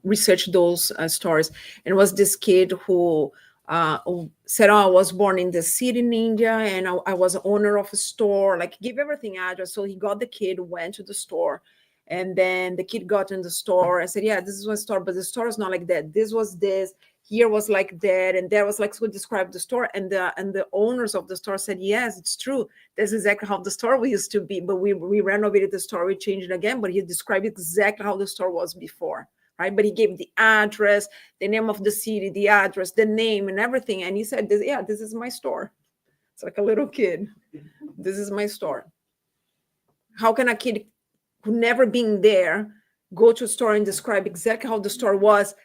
research those stories. And it was this kid who said, "Oh, I was born in the city in India, and I was owner of a store." Like, give everything address. So he got the kid, went to the store, and then the kid got in the store. I said, "Yeah, this is one store, but the store is not like that. This was this." Here was like that, and there was like, so describe the store, and the owners of the store said, "Yes, it's true. That's exactly how the store used to be, but we renovated the store, we changed it again." But he described exactly how the store was before, right? But he gave the address, the name of the city, the address, the name, and everything. And he said, "Yeah, this is my store." It's like a little kid. This is my store. How can a kid who never been there go to a store and describe exactly how the store was?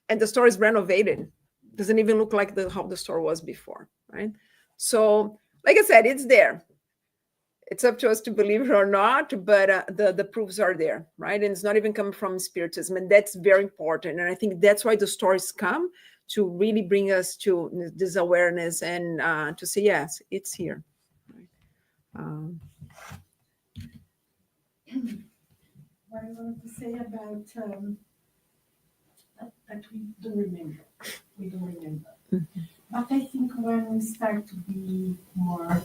And the store is renovated. Doesn't even look like how the store was before, right? So, like I said, it's there. It's up to us to believe it or not, but the proofs are there, right? And it's not even coming from spiritism, and that's very important. And I think that's why the stories come, to really bring us to this awareness and to say, yes, it's here. Right? What I wanted to say about that we don't remember. We don't remember. But I think when we start to be more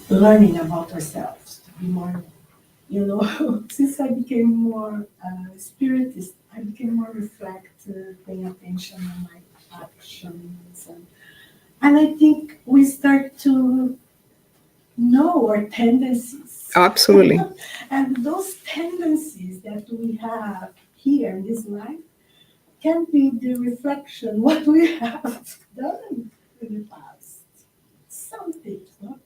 learning about ourselves, to be more, since I became more spiritist, I became more reflective, paying attention on my actions, And I think we start to know our tendencies. Absolutely. And those tendencies that we have here in this life can be the reflection what we have done in the past. Some things, not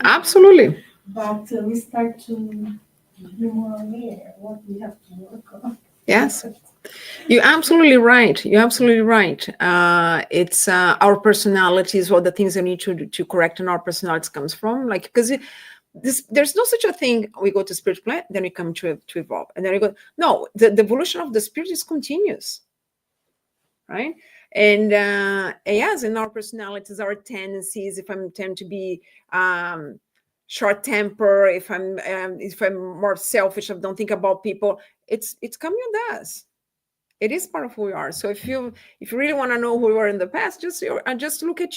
Absolutely. but we start to be more aware what we have to work on. Yes. You're absolutely right. You're absolutely right. It's our personalities, what the things I need to correct in our personalities comes from. Like, because there's no such a thing. We go to spirit planet, then we come to evolve, and then we go. No, the evolution of the spirit is continuous, right? And yes, in our personalities, our tendencies. If I'm tend to be short temper, if I'm more selfish, I don't think about people. It's coming with us. It is part of who we are. So if you really want to know who you were in the past, just look at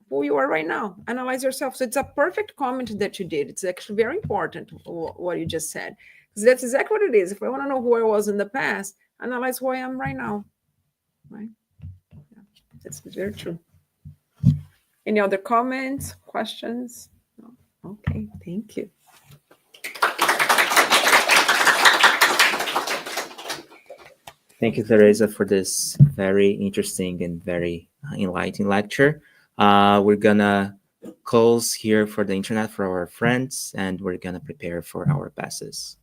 who you are right now. Analyze yourself. So it's a perfect comment that you did. It's actually very important what you just said, because that's exactly what it is. If I want to know who I was in the past, analyze who I am right now. Right? Yeah, that's very true. Any other comments, questions? No? Okay, thank you. Thank you, Teresa, for this very interesting and very enlightening lecture. We're gonna close here for the internet for our friends, and we're gonna prepare for our passes.